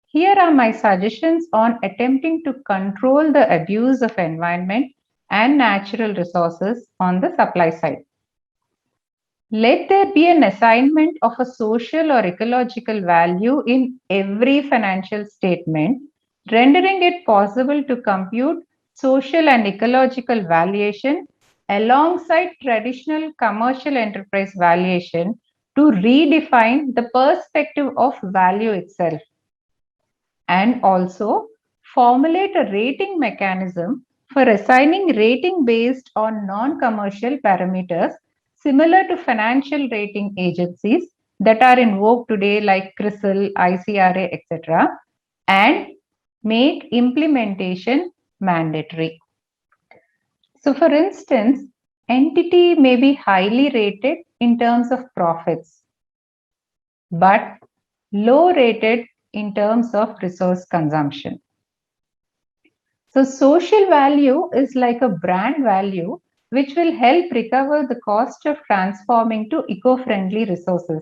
Here are my suggestions on attempting to control the abuse of environment and natural resources on the supply side. Let there be an assignment of a social or ecological value in every financial statement, rendering it possible to compute social and ecological valuation alongside traditional commercial enterprise valuation to redefine the perspective of value itself. And also formulate a rating mechanism for assigning rating based on non-commercial parameters similar to financial rating agencies that are in vogue today like CRISIL, ICRA, etc., and make implementation mandatory. So for instance, entity may be highly rated in terms of profits, but low rated in terms of resource consumption. So social value is like a brand value which will help recover the cost of transforming to eco-friendly resources.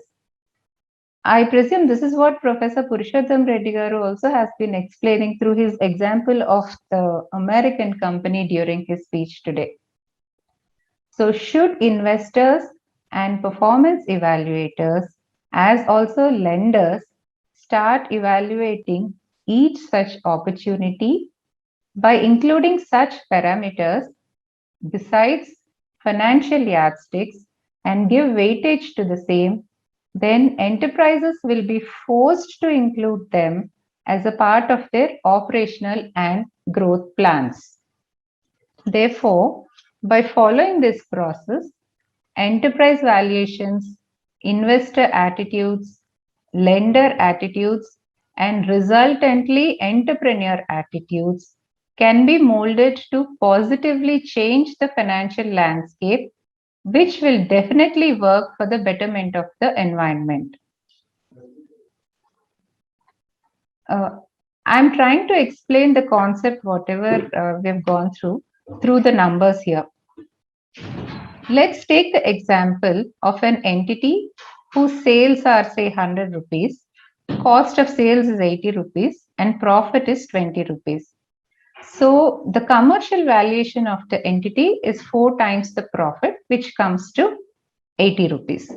I presume this is what Professor Purushottam Reddy Garu also has been explaining through his example of the American company during his speech today. So should investors and performance evaluators, as also lenders, start evaluating each such opportunity by including such parameters besides financial yardsticks and give weightage to the same, then enterprises will be forced to include them as a part of their operational and growth plans. Therefore, by following this process, enterprise valuations, investor attitudes, lender attitudes, and resultantly entrepreneur attitudes can be molded to positively change the financial landscape, which will definitely work for the betterment of the environment. I'm trying to explain the concept, whatever we've gone through the numbers here. Let's take the example of an entity whose sales are, say, 100 rupees cost of sales is 80 rupees and profit is 20 rupees. So the commercial valuation of the entity is 4 times the profit, which comes to 80 rupees.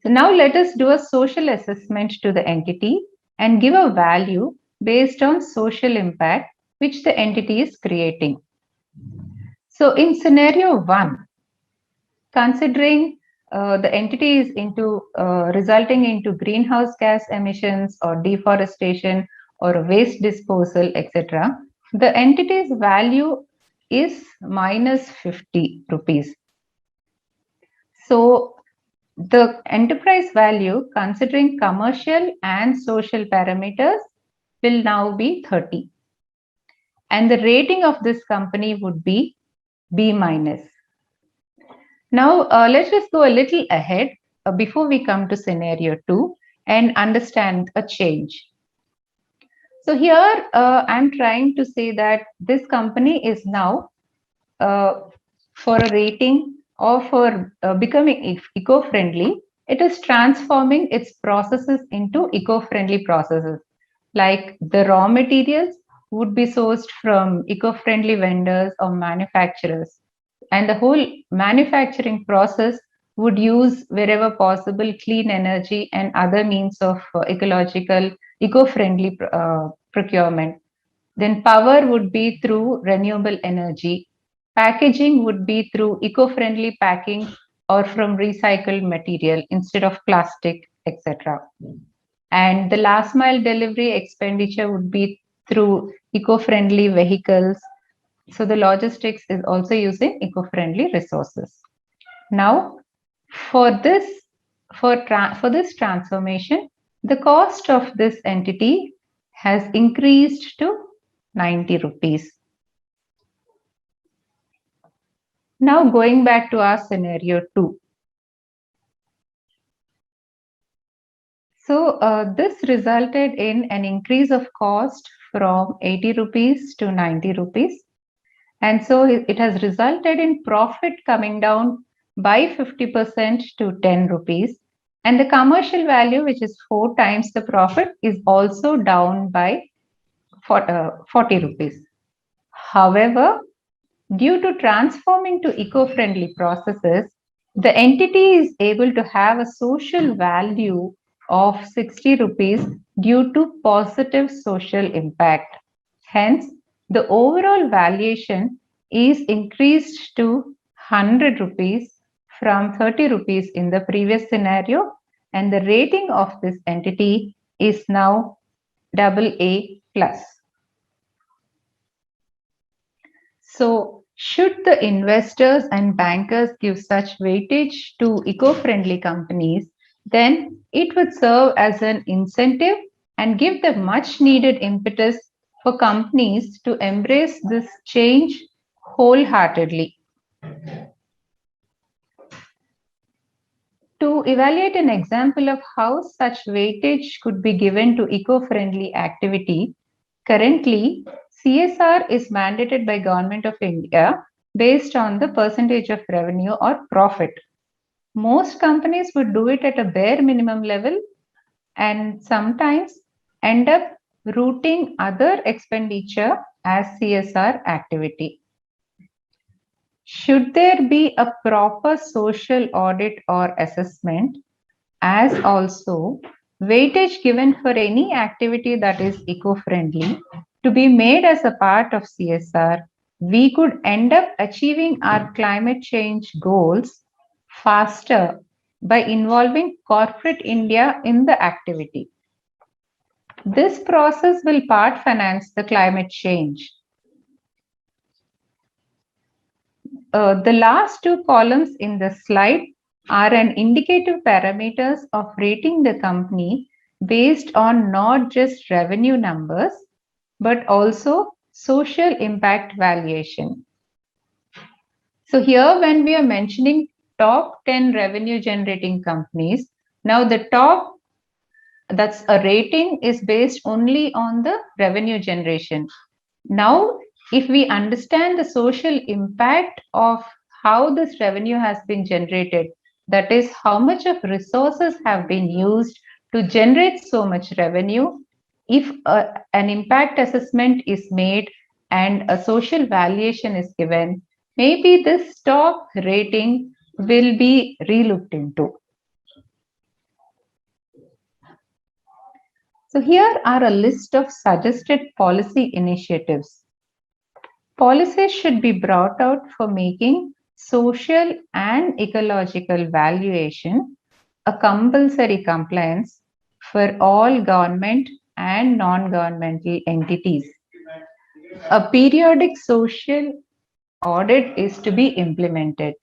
So now let us do a social assessment to the entity and give a value based on social impact which the entity is creating. So in scenario 1, considering the entity is into resulting into greenhouse gas emissions or deforestation or waste disposal, etc., the entity's value is minus 50 rupees. So the enterprise value, considering commercial and social parameters, will now be 30. And the rating of this company would be B minus. Now, let's just go a little ahead before we come to scenario 2 and understand a change. So here, I'm trying to say that this company is now for a rating or for becoming eco-friendly, it is transforming its processes into eco-friendly processes. Like the raw materials would be sourced from eco-friendly vendors or manufacturers. And the whole manufacturing process would use wherever possible clean energy and other means of ecological, eco-friendly procurement. Then power would be through renewable energy. Packaging would be through eco-friendly packing or from recycled material instead of plastic, etc. And the last mile delivery expenditure would be through eco-friendly vehicles. So the logistics is also using eco-friendly resources. Now, for this transformation, the cost of this entity has increased to 90 rupees. Now going back to our scenario 2. So this resulted in an increase of cost from 80 rupees to 90 rupees. And so it has resulted in profit coming down by 50% to 10 rupees. And the commercial value, which is 4 times the profit, is also down by 40 rupees. However, due to transforming to eco-friendly processes, the entity is able to have a social value of 60 rupees due to positive social impact. Hence, the overall valuation is increased to 100 rupees from 30 rupees in the previous scenario, and the rating of this entity is now AA+. So, should the investors and bankers give such weightage to eco-friendly companies, then it would serve as an incentive and give the much needed impetus for companies to embrace this change wholeheartedly. To evaluate an example of how such weightage could be given to eco-friendly activity, currently CSR is mandated by Government of India based on the percentage of revenue or profit. Most companies would do it at a bare minimum level and sometimes end up routing other expenditure as CSR activity. Should there be a proper social audit or assessment, as also weightage given for any activity that is eco-friendly to be made as a part of CSR, we could end up achieving our climate change goals faster by involving corporate India in the activity. This process will part finance the climate change. The last 2 columns in the slide are an indicative parameters of rating the company based on not just revenue numbers, but also social impact valuation. So here when we are mentioning top 10 revenue generating companies, now the top, that's a rating, is based only on the revenue generation. Now, if we understand the social impact of how this revenue has been generated, that is how much of resources have been used to generate so much revenue, if an impact assessment is made and a social valuation is given, maybe this stock rating will be relooked into. So here are a list of suggested policy initiatives. Policies should be brought out for making social and ecological valuation a compulsory compliance for all government and non-governmental entities. A periodic social audit is to be implemented.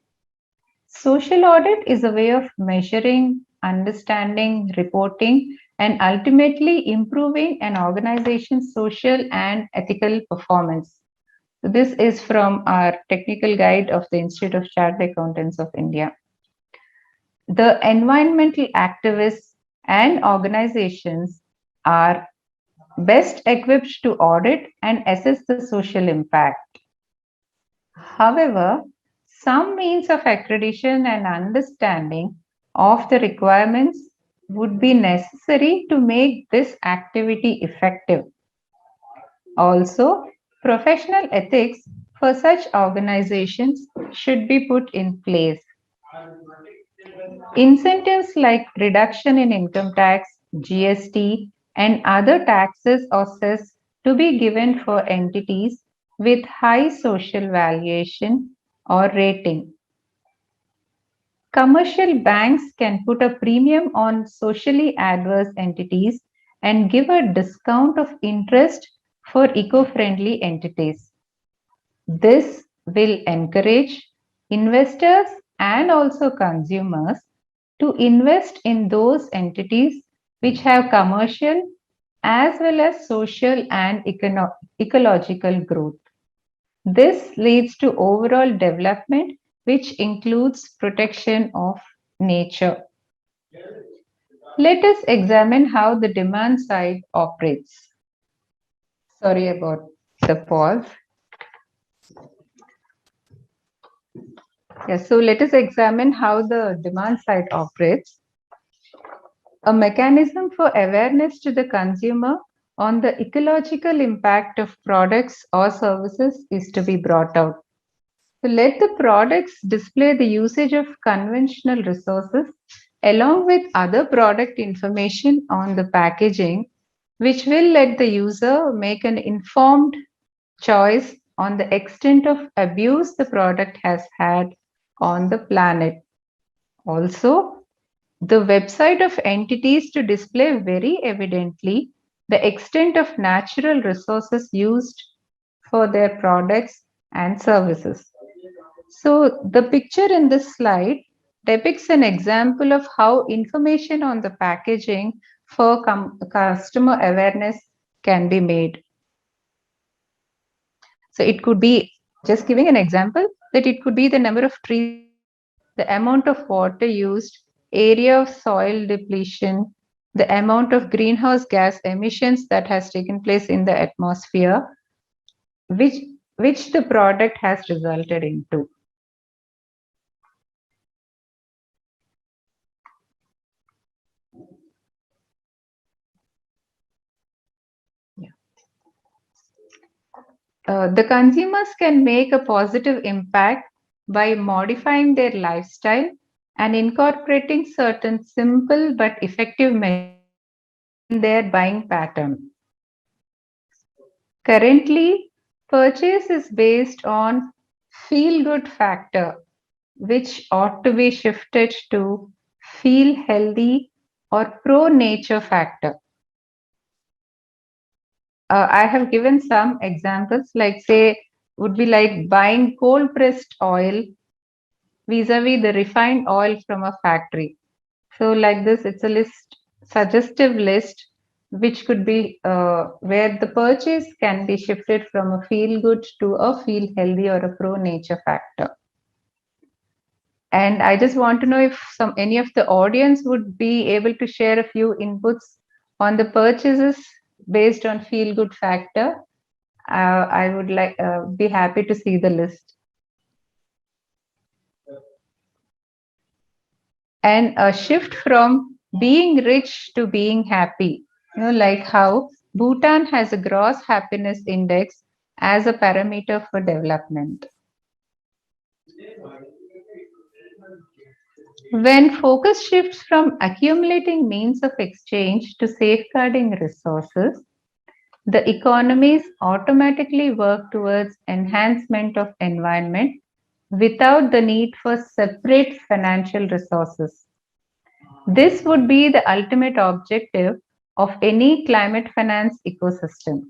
Social audit is a way of measuring, understanding, reporting, and ultimately improving an organization's social and ethical performance. So this is from our technical guide of the Institute of Chartered Accountants of India. The environmental activists and organizations are best equipped to audit and assess the social impact. However, some means of accreditation and understanding of the requirements would be necessary to make this activity effective. Also, professional ethics for such organizations should be put in place. Incentives like reduction in income tax, GST, and other taxes or cess to be given for entities with high social valuation or rating. Commercial banks can put a premium on socially adverse entities and give a discount of interest for eco-friendly entities. This will encourage investors and also consumers to invest in those entities which have commercial as well as social and ecological growth. This leads to overall development, which includes protection of nature. Let us examine how the demand side operates. Sorry about the pause. Yeah, so let us examine how the demand side operates. A mechanism for awareness to the consumer on the ecological impact of products or services is to be brought out. So let the products display the usage of conventional resources along with other product information on the packaging, which will let the user make an informed choice on the extent of abuse the product has had on the planet. Also, the website of entities to display very evidently the extent of natural resources used for their products and services. So the picture in this slide depicts an example of how information on the packaging for customer awareness can be made. So it could be, just giving an example, that it could be the number of trees, the amount of water used, area of soil depletion, the amount of greenhouse gas emissions that has taken place in the atmosphere, which the product has resulted into. The consumers can make a positive impact by modifying their lifestyle and incorporating certain simple but effective measures in their buying pattern. Currently, purchase is based on feel-good factor, which ought to be shifted to feel healthy or pro-nature factor. I have given some examples, like say, would be like buying cold pressed oil vis-a-vis the refined oil from a factory. So like this, it's a list, suggestive list, which could be where the purchase can be shifted from a feel good to a feel healthy or a pro nature factor. And I just want to know if any of the audience would be able to share a few inputs on the purchases based on feel good factor. I would like be happy to see the list. And a shift from being rich to being happy. Like how Bhutan has a gross happiness index as a parameter for development. When focus shifts from accumulating means of exchange to safeguarding resources, the economies automatically work towards enhancement of environment without the need for separate financial resources. This would be the ultimate objective of any climate finance ecosystem.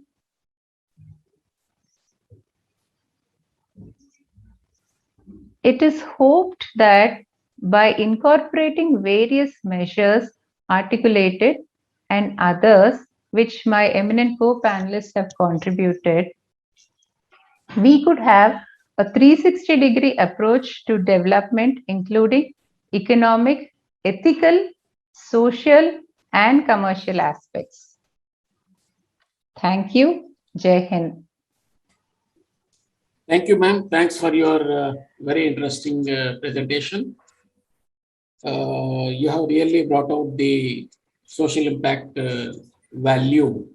It is hoped that by incorporating various measures articulated and others which my eminent co-panelists have contributed, we could have a 360-degree approach to development, including economic, ethical, social, and commercial aspects. Thank you. Jai Hind. Thank you, ma'am. Thanks for your very interesting presentation. You have really brought out the social impact value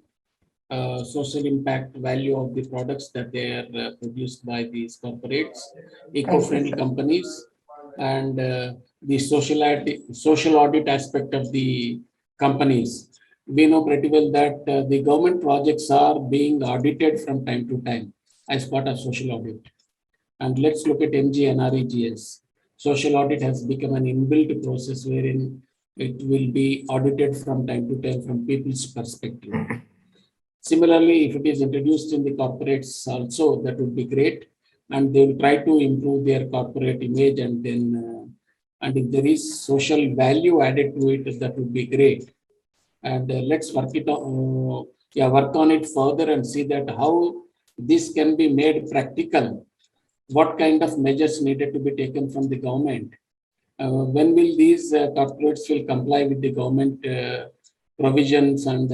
of the products that they are produced by these corporates, eco-friendly companies, and the social audit aspect of the companies. We know pretty well that the government projects are being audited from time to time as part of social audit. And let's look at MGNREGS. Social audit has become an inbuilt process wherein it will be audited from time to time from people's perspective. Similarly, if it is introduced in the corporates also, that would be great. And they will try to improve their corporate image, and then, and if there is social value added to it, that would be great. And let's work on it further and see that how this can be made practical. What kind of measures needed to be taken from the government? When will these corporates will comply with the government provisions and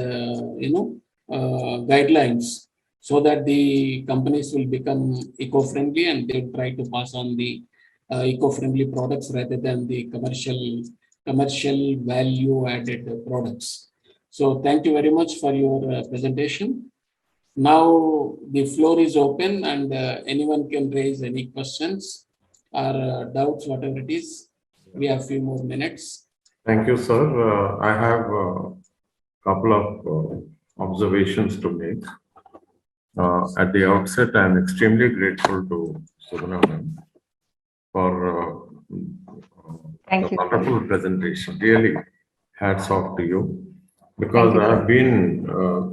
guidelines, so that the companies will become eco-friendly and they try to pass on the eco-friendly products rather than the commercial value added products. So thank you very much for your presentation. Now the floor is open and anyone can raise any questions or doubts, whatever it is. We have a few more minutes. Thank you, sir. I have a couple of observations to make. At the outset, I am extremely grateful to Subramanian for Thank you. Wonderful presentation. Really, hats off to you. Because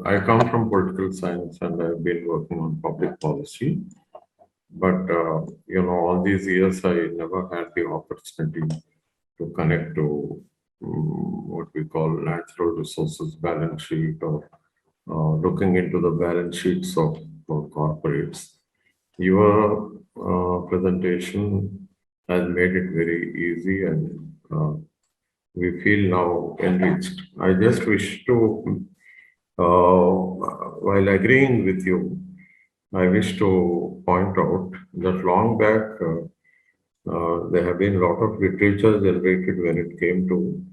I come from political science and I've been working on public policy. But, all these years, I never had the opportunity to connect to what we call natural resources balance sheet, or looking into the balance sheets of corporates. Your presentation has made it very easy, and we feel now enriched. I just wish to, while agreeing with you, I wish to point out that long back, there have been a lot of literature generated when it came to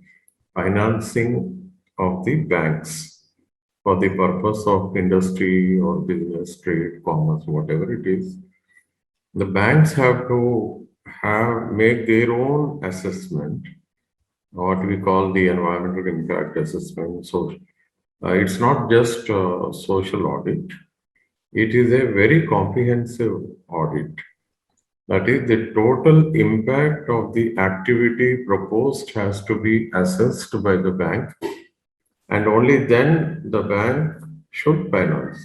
financing of the banks for the purpose of industry or business, trade, commerce, whatever it is. The banks have to make their own assessment, what we call the environmental impact assessment. So it's not just a social audit. It is a very comprehensive audit. That is, the total impact of the activity proposed has to be assessed by the bank, and only then the bank should finance.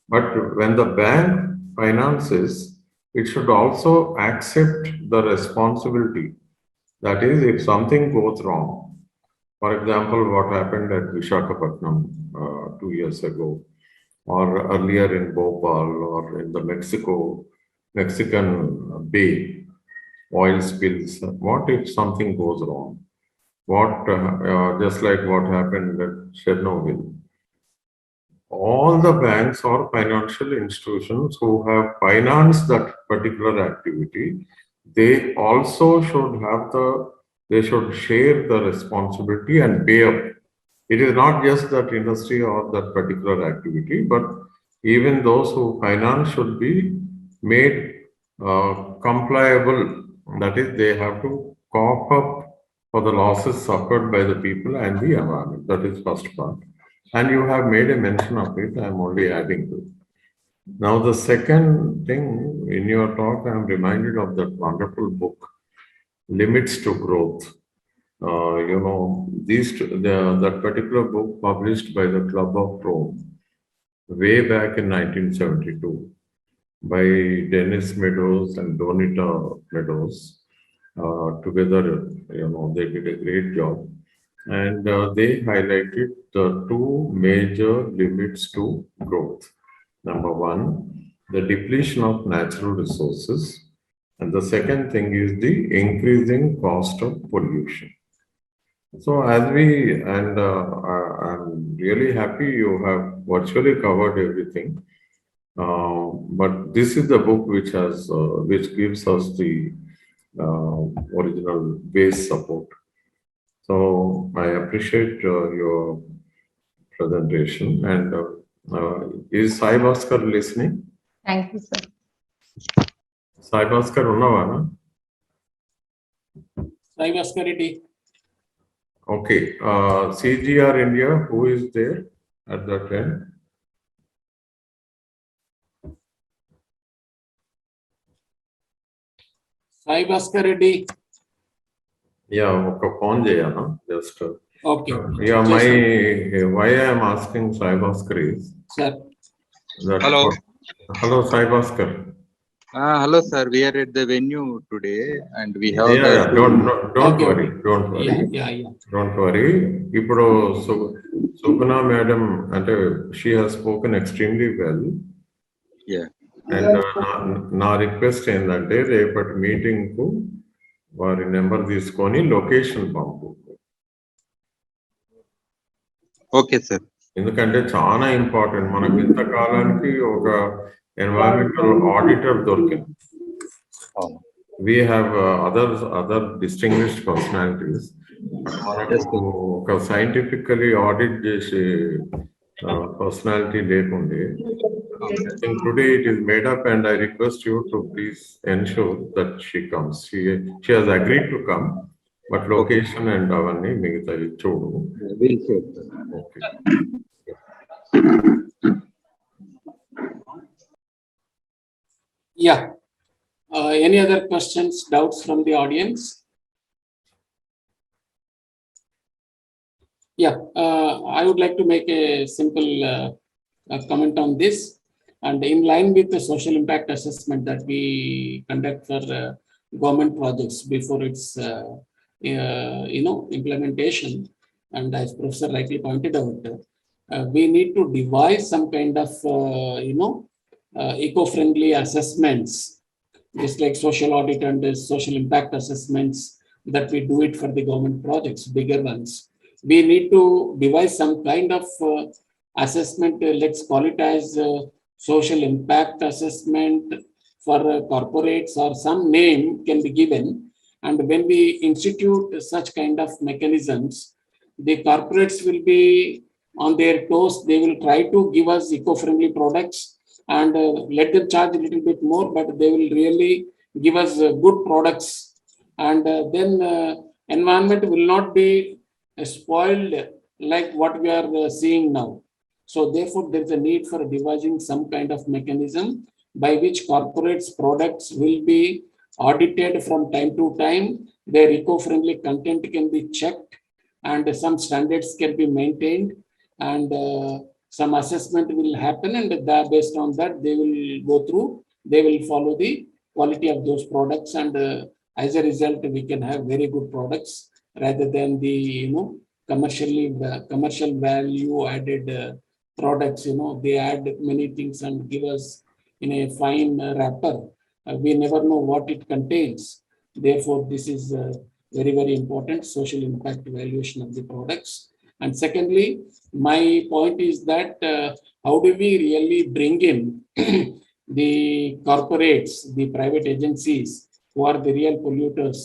But when the bank finances, it should also accept the responsibility. That is, if something goes wrong, for example, what happened at Visakhapatnam 2 years ago, or earlier in Bhopal, or in the Mexican Bay, oil spills. What if something goes wrong? What, just like what happened at Chernobyl? All the banks or financial institutions who have financed that particular activity, they also should have the they should share the responsibility and pay up. It is not just that industry or that particular activity, but even those who finance should be made compliable. That is, they have to cough up for the losses suffered by the people and the environment. That is first part. And you have made a mention of it. I am only adding to it. Now, the second thing in your talk, I am reminded of that wonderful book, Limits to Growth. That particular book published by the Club of Rome way back in 1972 by Dennis Meadows and Donita Meadows. Together, they did a great job. And they highlighted the two major limits to growth. Number one, the depletion of natural resources. And the second thing is the increasing cost of pollution. So I'm really happy you have virtually covered everything. But this is the book which gives us the original base support. So I appreciate your presentation. And is Sai Bhaskar listening? Thank you, sir. Sai Bhaskar unnavana? Sai Bhaskar Reddy. Okay. CGR India, who is there at that end? Sai Bhaskar Reddy. Yeah, phone just. Okay. Yeah, why I am asking Sai Bhaskar is. Sir. Hello. Hello, Sai Bhaskar. Hello, sir. We are at the venue today, and we have. Don't Okay, worry. okay. Don't worry. Yeah. Don't worry. Ippudu Supana madam, she has spoken extremely well. Yeah. And na request ఏంటంటే రేపటి meeting కు వారి number తీసుకొని location పంపు. Okay sir. ఎందుకంటే చాలా important, మనకు ఇంతకాలానికి ఒక environmental auditor దొరికింది. We have other distinguished personalities. మనకు ఒక సైంటిఫికలీ ఆడిట్ చేసే personality లేకుండే. I think today it is made up, and I request you to please ensure that she comes. She has agreed to come, but location and avanni migitayi chodu. Okay. Yeah. Any other questions, doubts from the audience? Yeah, I would like to make a simple comment on this. And in line with the social impact assessment that we conduct for government projects before its implementation, and as Professor rightly pointed out, we need to devise some kind of eco-friendly assessments, just like social audit and social impact assessments that we do it for the government projects, bigger ones. We need to devise some kind of assessment, let's call it as social impact assessment for corporates, or some name can be given. And when we institute such kind of mechanisms, the corporates will be on their toes. They will try to give us eco-friendly products and let them charge a little bit more, but they will really give us good products. And then environment will not be spoiled like what we are seeing now. So therefore, there is a need for devising some kind of mechanism by which corporates' products will be audited from time to time. Their eco-friendly content can be checked, and some standards can be maintained, and some assessment will happen, and based on that, they will go through. They will follow the quality of those products, and as a result, we can have very good products rather than the commercial value added products. They add many things and give us in a fine wrapper. We never know what it contains. Therefore, this is very, very important, social impact evaluation of the products. And secondly, my point is that how do we really bring in the corporates, the private agencies who are the real polluters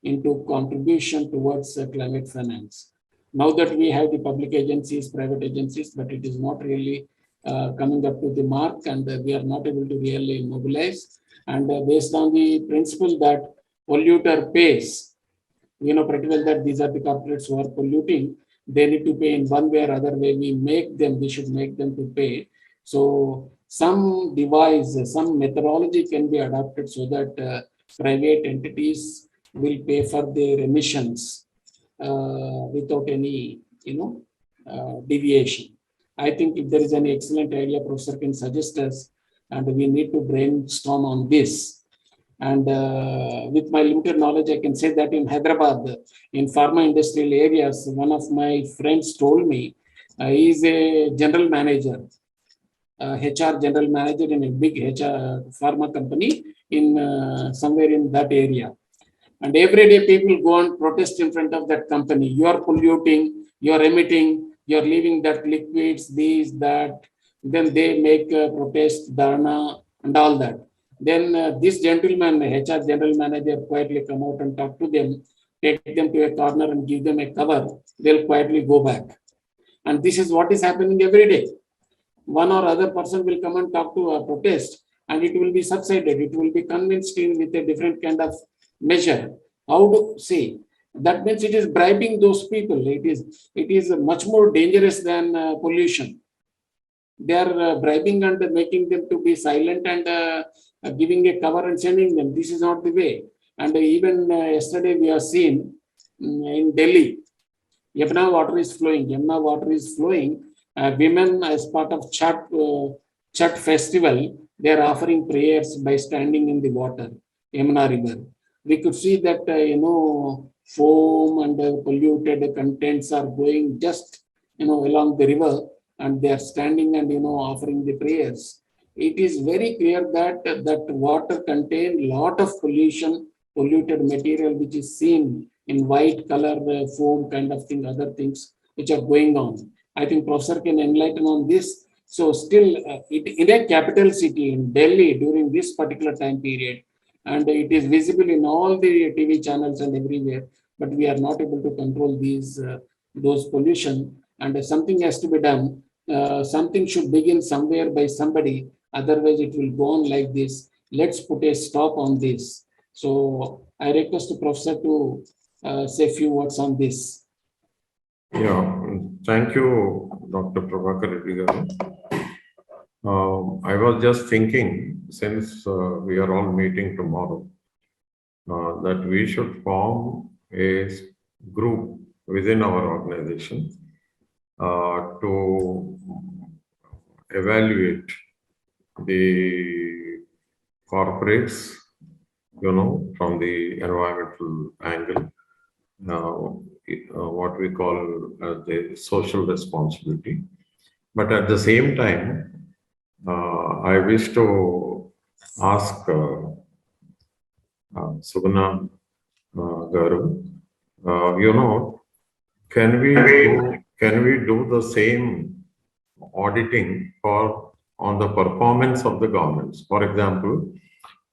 into contribution towards climate finance. Now that we have the public agencies, private agencies, but it is not really coming up to the mark, and we are not able to really mobilize. And based on the principle that polluter pays, we know pretty well that these are the corporates who are polluting. They need to pay in one way or other way. We should make them to pay. So some device, some methodology can be adopted so that private entities will pay for their emissions without any, deviation. I think if there is any excellent idea, professor can suggest us, and we need to brainstorm on this. And with my limited knowledge, I can say that in Hyderabad, in pharma industrial areas, one of my friends told me he is a general manager, HR general manager in a big HR pharma company in somewhere in that area. And every day people go and protest in front of that company. You are polluting, you are emitting, you are leaving that liquids, this, that. Then they make protest, dharna, and all that. Then this gentleman, HR general manager, quietly come out and talk to them, take them to a corner and give them a cover. They'll quietly go back. And this is what is happening every day. One or other person will come and talk to a protest, and it will be subsided. It will be convinced in with a different kind of measure. How to say? That means it is bribing those people. It is much more dangerous than pollution. They are bribing and making them to be silent and giving a cover and sending them. This is not the way. And even yesterday we have seen in Delhi, Yamuna water is flowing. Yamuna water is flowing. Women, as part of Chhat festival, they are offering prayers by standing in the water, Yamuna river. We could see that foam and polluted contents are going just along the river, and they are standing and offering the prayers. It is very clear that that water contains lot of polluted material, which is seen in white color, foam kind of thing, other things which are going on. I think professor can enlighten on this. So still in a capital city in Delhi during this particular time period, and it is visible in all the TV channels and everywhere, but we are not able to control those pollution, and something has to be done. Something should begin somewhere by somebody, otherwise it will go on like this. Let's put a stop on this. So I request the professor to say a few words on this. Yeah, thank you, Dr. Prabhakar Reddy garu. I was just thinking, since we are all meeting tomorrow, that we should form a group within our organization to evaluate the corporates, from the environmental angle, what we call the social responsibility. But at the same time, I wish to ask Subhana garu, can we do the same auditing on the performance of the governments? For example,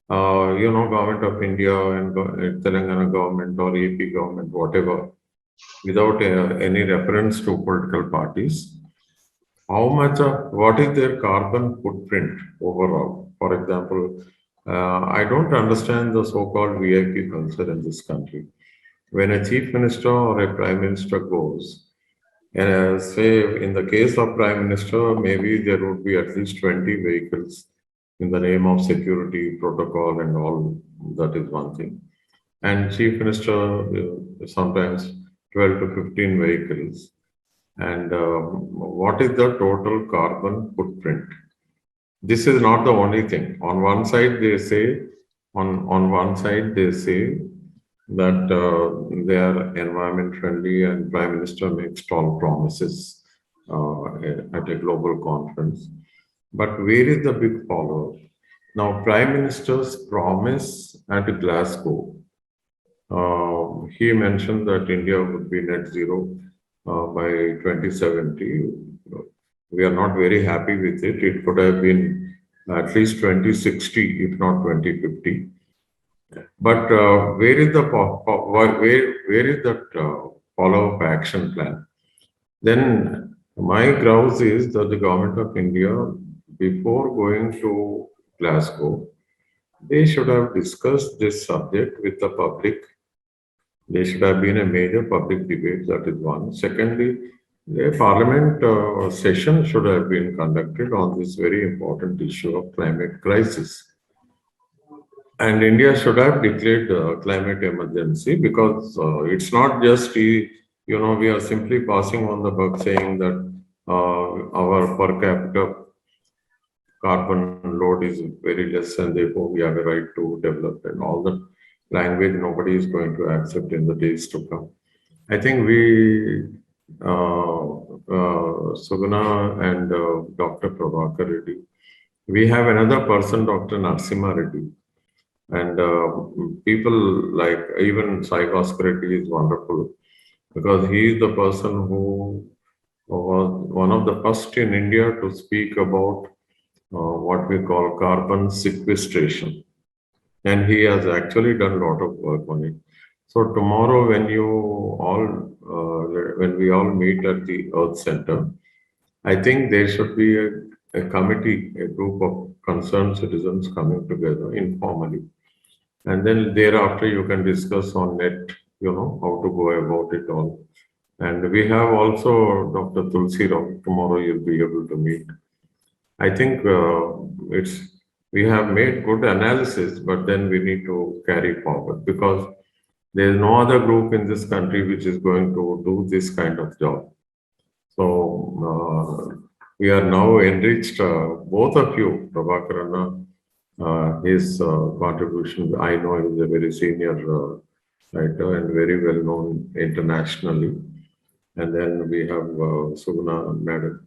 Government of India and Telangana government or AP government, whatever, without any reference to political parties, what is their carbon footprint overall? For example, I don't understand the so-called VIP culture in this country. When a chief minister or a prime minister goes, and say in the case of prime minister, maybe there would be at least 20 vehicles in the name of security protocol and all. That is one thing. And chief minister, sometimes 12 to 15 vehicles. And what is the total carbon footprint? This is not the only thing. On one side, they say, that they are environment friendly, and Prime Minister makes tall promises at a global conference. But where is the big follow-up? Now, Prime Minister's promise at Glasgow, he mentioned that India would be net zero by 2070. We are not very happy with it. It could have been at least 2060, if not 2050. But where is the where is that follow-up action plan? Then my grouse is that the government of India, before going to Glasgow, they should have discussed this subject with the public. There should have been a major public debate, that is one. Secondly, a parliament session should have been conducted on this very important issue of climate crisis. And India should have declared climate emergency because it's not just, we are simply passing on the buck saying that our per capita carbon load is very less and therefore we have a right to develop, and all the language nobody is going to accept in the days to come. I think Suguna and Dr. Prabhakar Reddy, we have another person, Dr. Narasimha Reddy. And people like even Sai Bhaskar Reddy is wonderful because he is the person who was one of the first in India to speak about what we call carbon sequestration. And he has actually done a lot of work on it. So tomorrow when when we all meet at the Earth Center, I think there should be a committee, a group of concerned citizens coming together informally. And then thereafter you can discuss on net, how to go about it all. And we have also Dr. Tulsi Rao, tomorrow you'll be able to meet. I think we have made good analysis, but then we need to carry forward because there is no other group in this country which is going to do this kind of job. So we are now enriched, both of you, Prabhakaran, his contribution, I know he is a very senior writer and very well known internationally. And then we have Suguna Madam.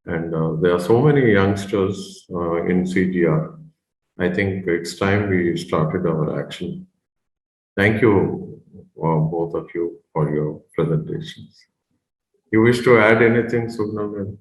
And there are so many youngsters in CGR. I think it's time we started our action. Thank you, both of you, for your presentations. You wish to add anything, Suguna Madam?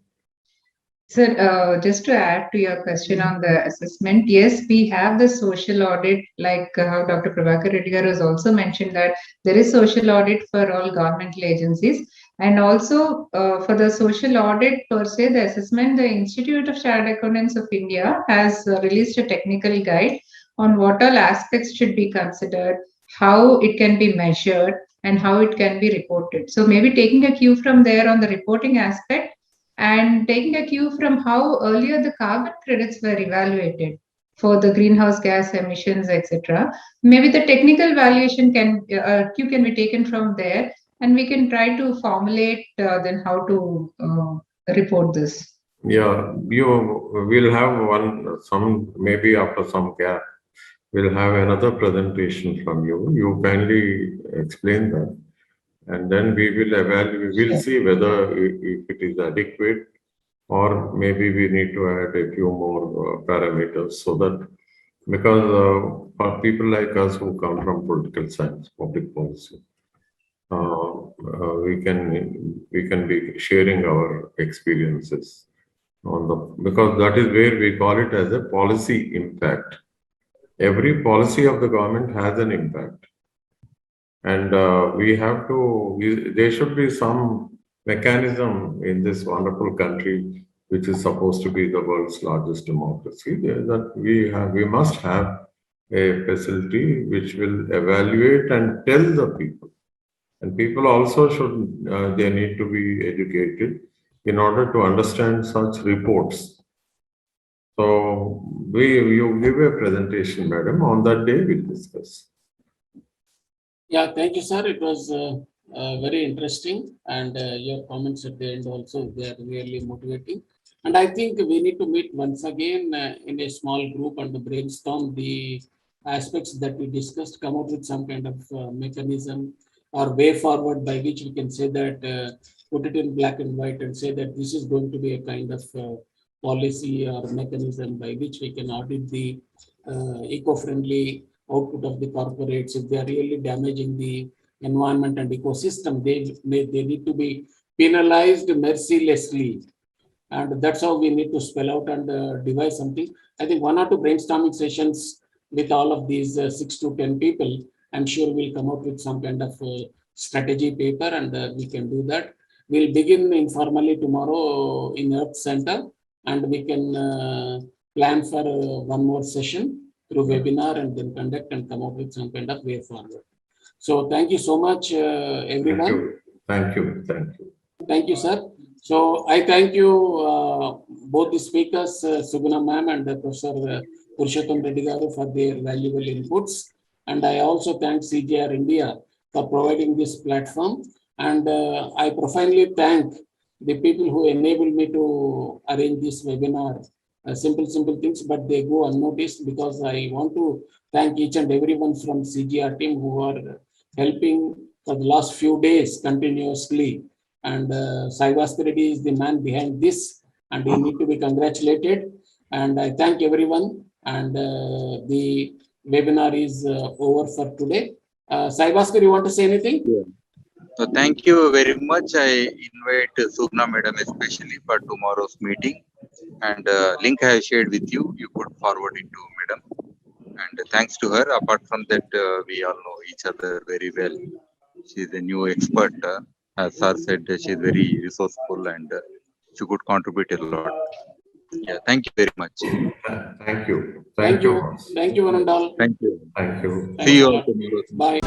Sir, just to add to your question on the assessment, yes, we have the social audit, like how Dr. Prabhakar Reddy has also mentioned that there is social audit for all governmental agencies. And also for the social audit per se, the assessment, the Institute of Chartered Accountants of India has released a technical guide on what all aspects should be considered, how it can be measured, and how it can be reported. So maybe taking a cue from there on the reporting aspect, and taking a cue from how earlier the carbon credits were evaluated for the greenhouse gas emissions, etc. Maybe the technical valuation cue can be taken from there, and we can try to formulate then how to report this. Yeah, will have maybe after some gap, we'll have another presentation from you. You kindly explain that. And then we will evaluate, we will see whether if it is adequate or maybe we need to add a few more parameters so that, because for people like us who come from political science, public policy, we can be sharing our experiences because that is where we call it as a policy impact. Every policy of the government has an impact. And there should be some mechanism in this wonderful country, which is supposed to be the world's largest democracy, that we must have a facility which will evaluate and tell the people. And people also they need to be educated in order to understand such reports. So you give a presentation, madam. On that day, we'll discuss. Yeah, thank you, sir. It was very interesting, and your comments at the end also, they are really motivating. And I think we need to meet once again in a small group and brainstorm the aspects that we discussed, come up with some kind of mechanism or way forward by which we can say that, put it in black and white and say that this is going to be a kind of policy or mechanism by which we can audit the eco-friendly output of the corporates. If they are really damaging the environment and ecosystem, they need to be penalized mercilessly. And that's how we need to spell out and devise something. I think 1 or 2 brainstorming sessions with all of these 6 to 10 people, I'm sure we'll come up with some kind of strategy paper, and we can do that. We'll begin informally tomorrow in Earth Center, and we can plan for one more session through webinar and then conduct and come up with some kind of way forward. So thank you so much, everyone. Thank you. Thank you. Thank you, sir. So I thank you, both the speakers, Suguna ma'am and Professor Purushottam Reddy garu, for their valuable inputs. And I also thank CGR India for providing this platform. And I profoundly thank the people who enabled me to arrange this webinar. Simple things, but they go unnoticed, because I want to thank each and everyone from CGR team who are helping for the last few days continuously. And Sai Bhaskar Reddy is the man behind this, and he need to be congratulated. And I thank everyone. And the webinar is over for today. Sai Bhaskar, you want to say anything? Yeah. So thank you very much. I invite Sugna madam especially for tomorrow's meeting, and link I have shared with you. You could forward it to madam. And thanks to her. Apart from that, we all know each other very well. She is a new expert. As sir said, she is very resourceful, and she could contribute a lot. Yeah, thank you very much. Thank you. Thank you, Anandal. Thank you. Thank you. See you all tomorrow. Bye.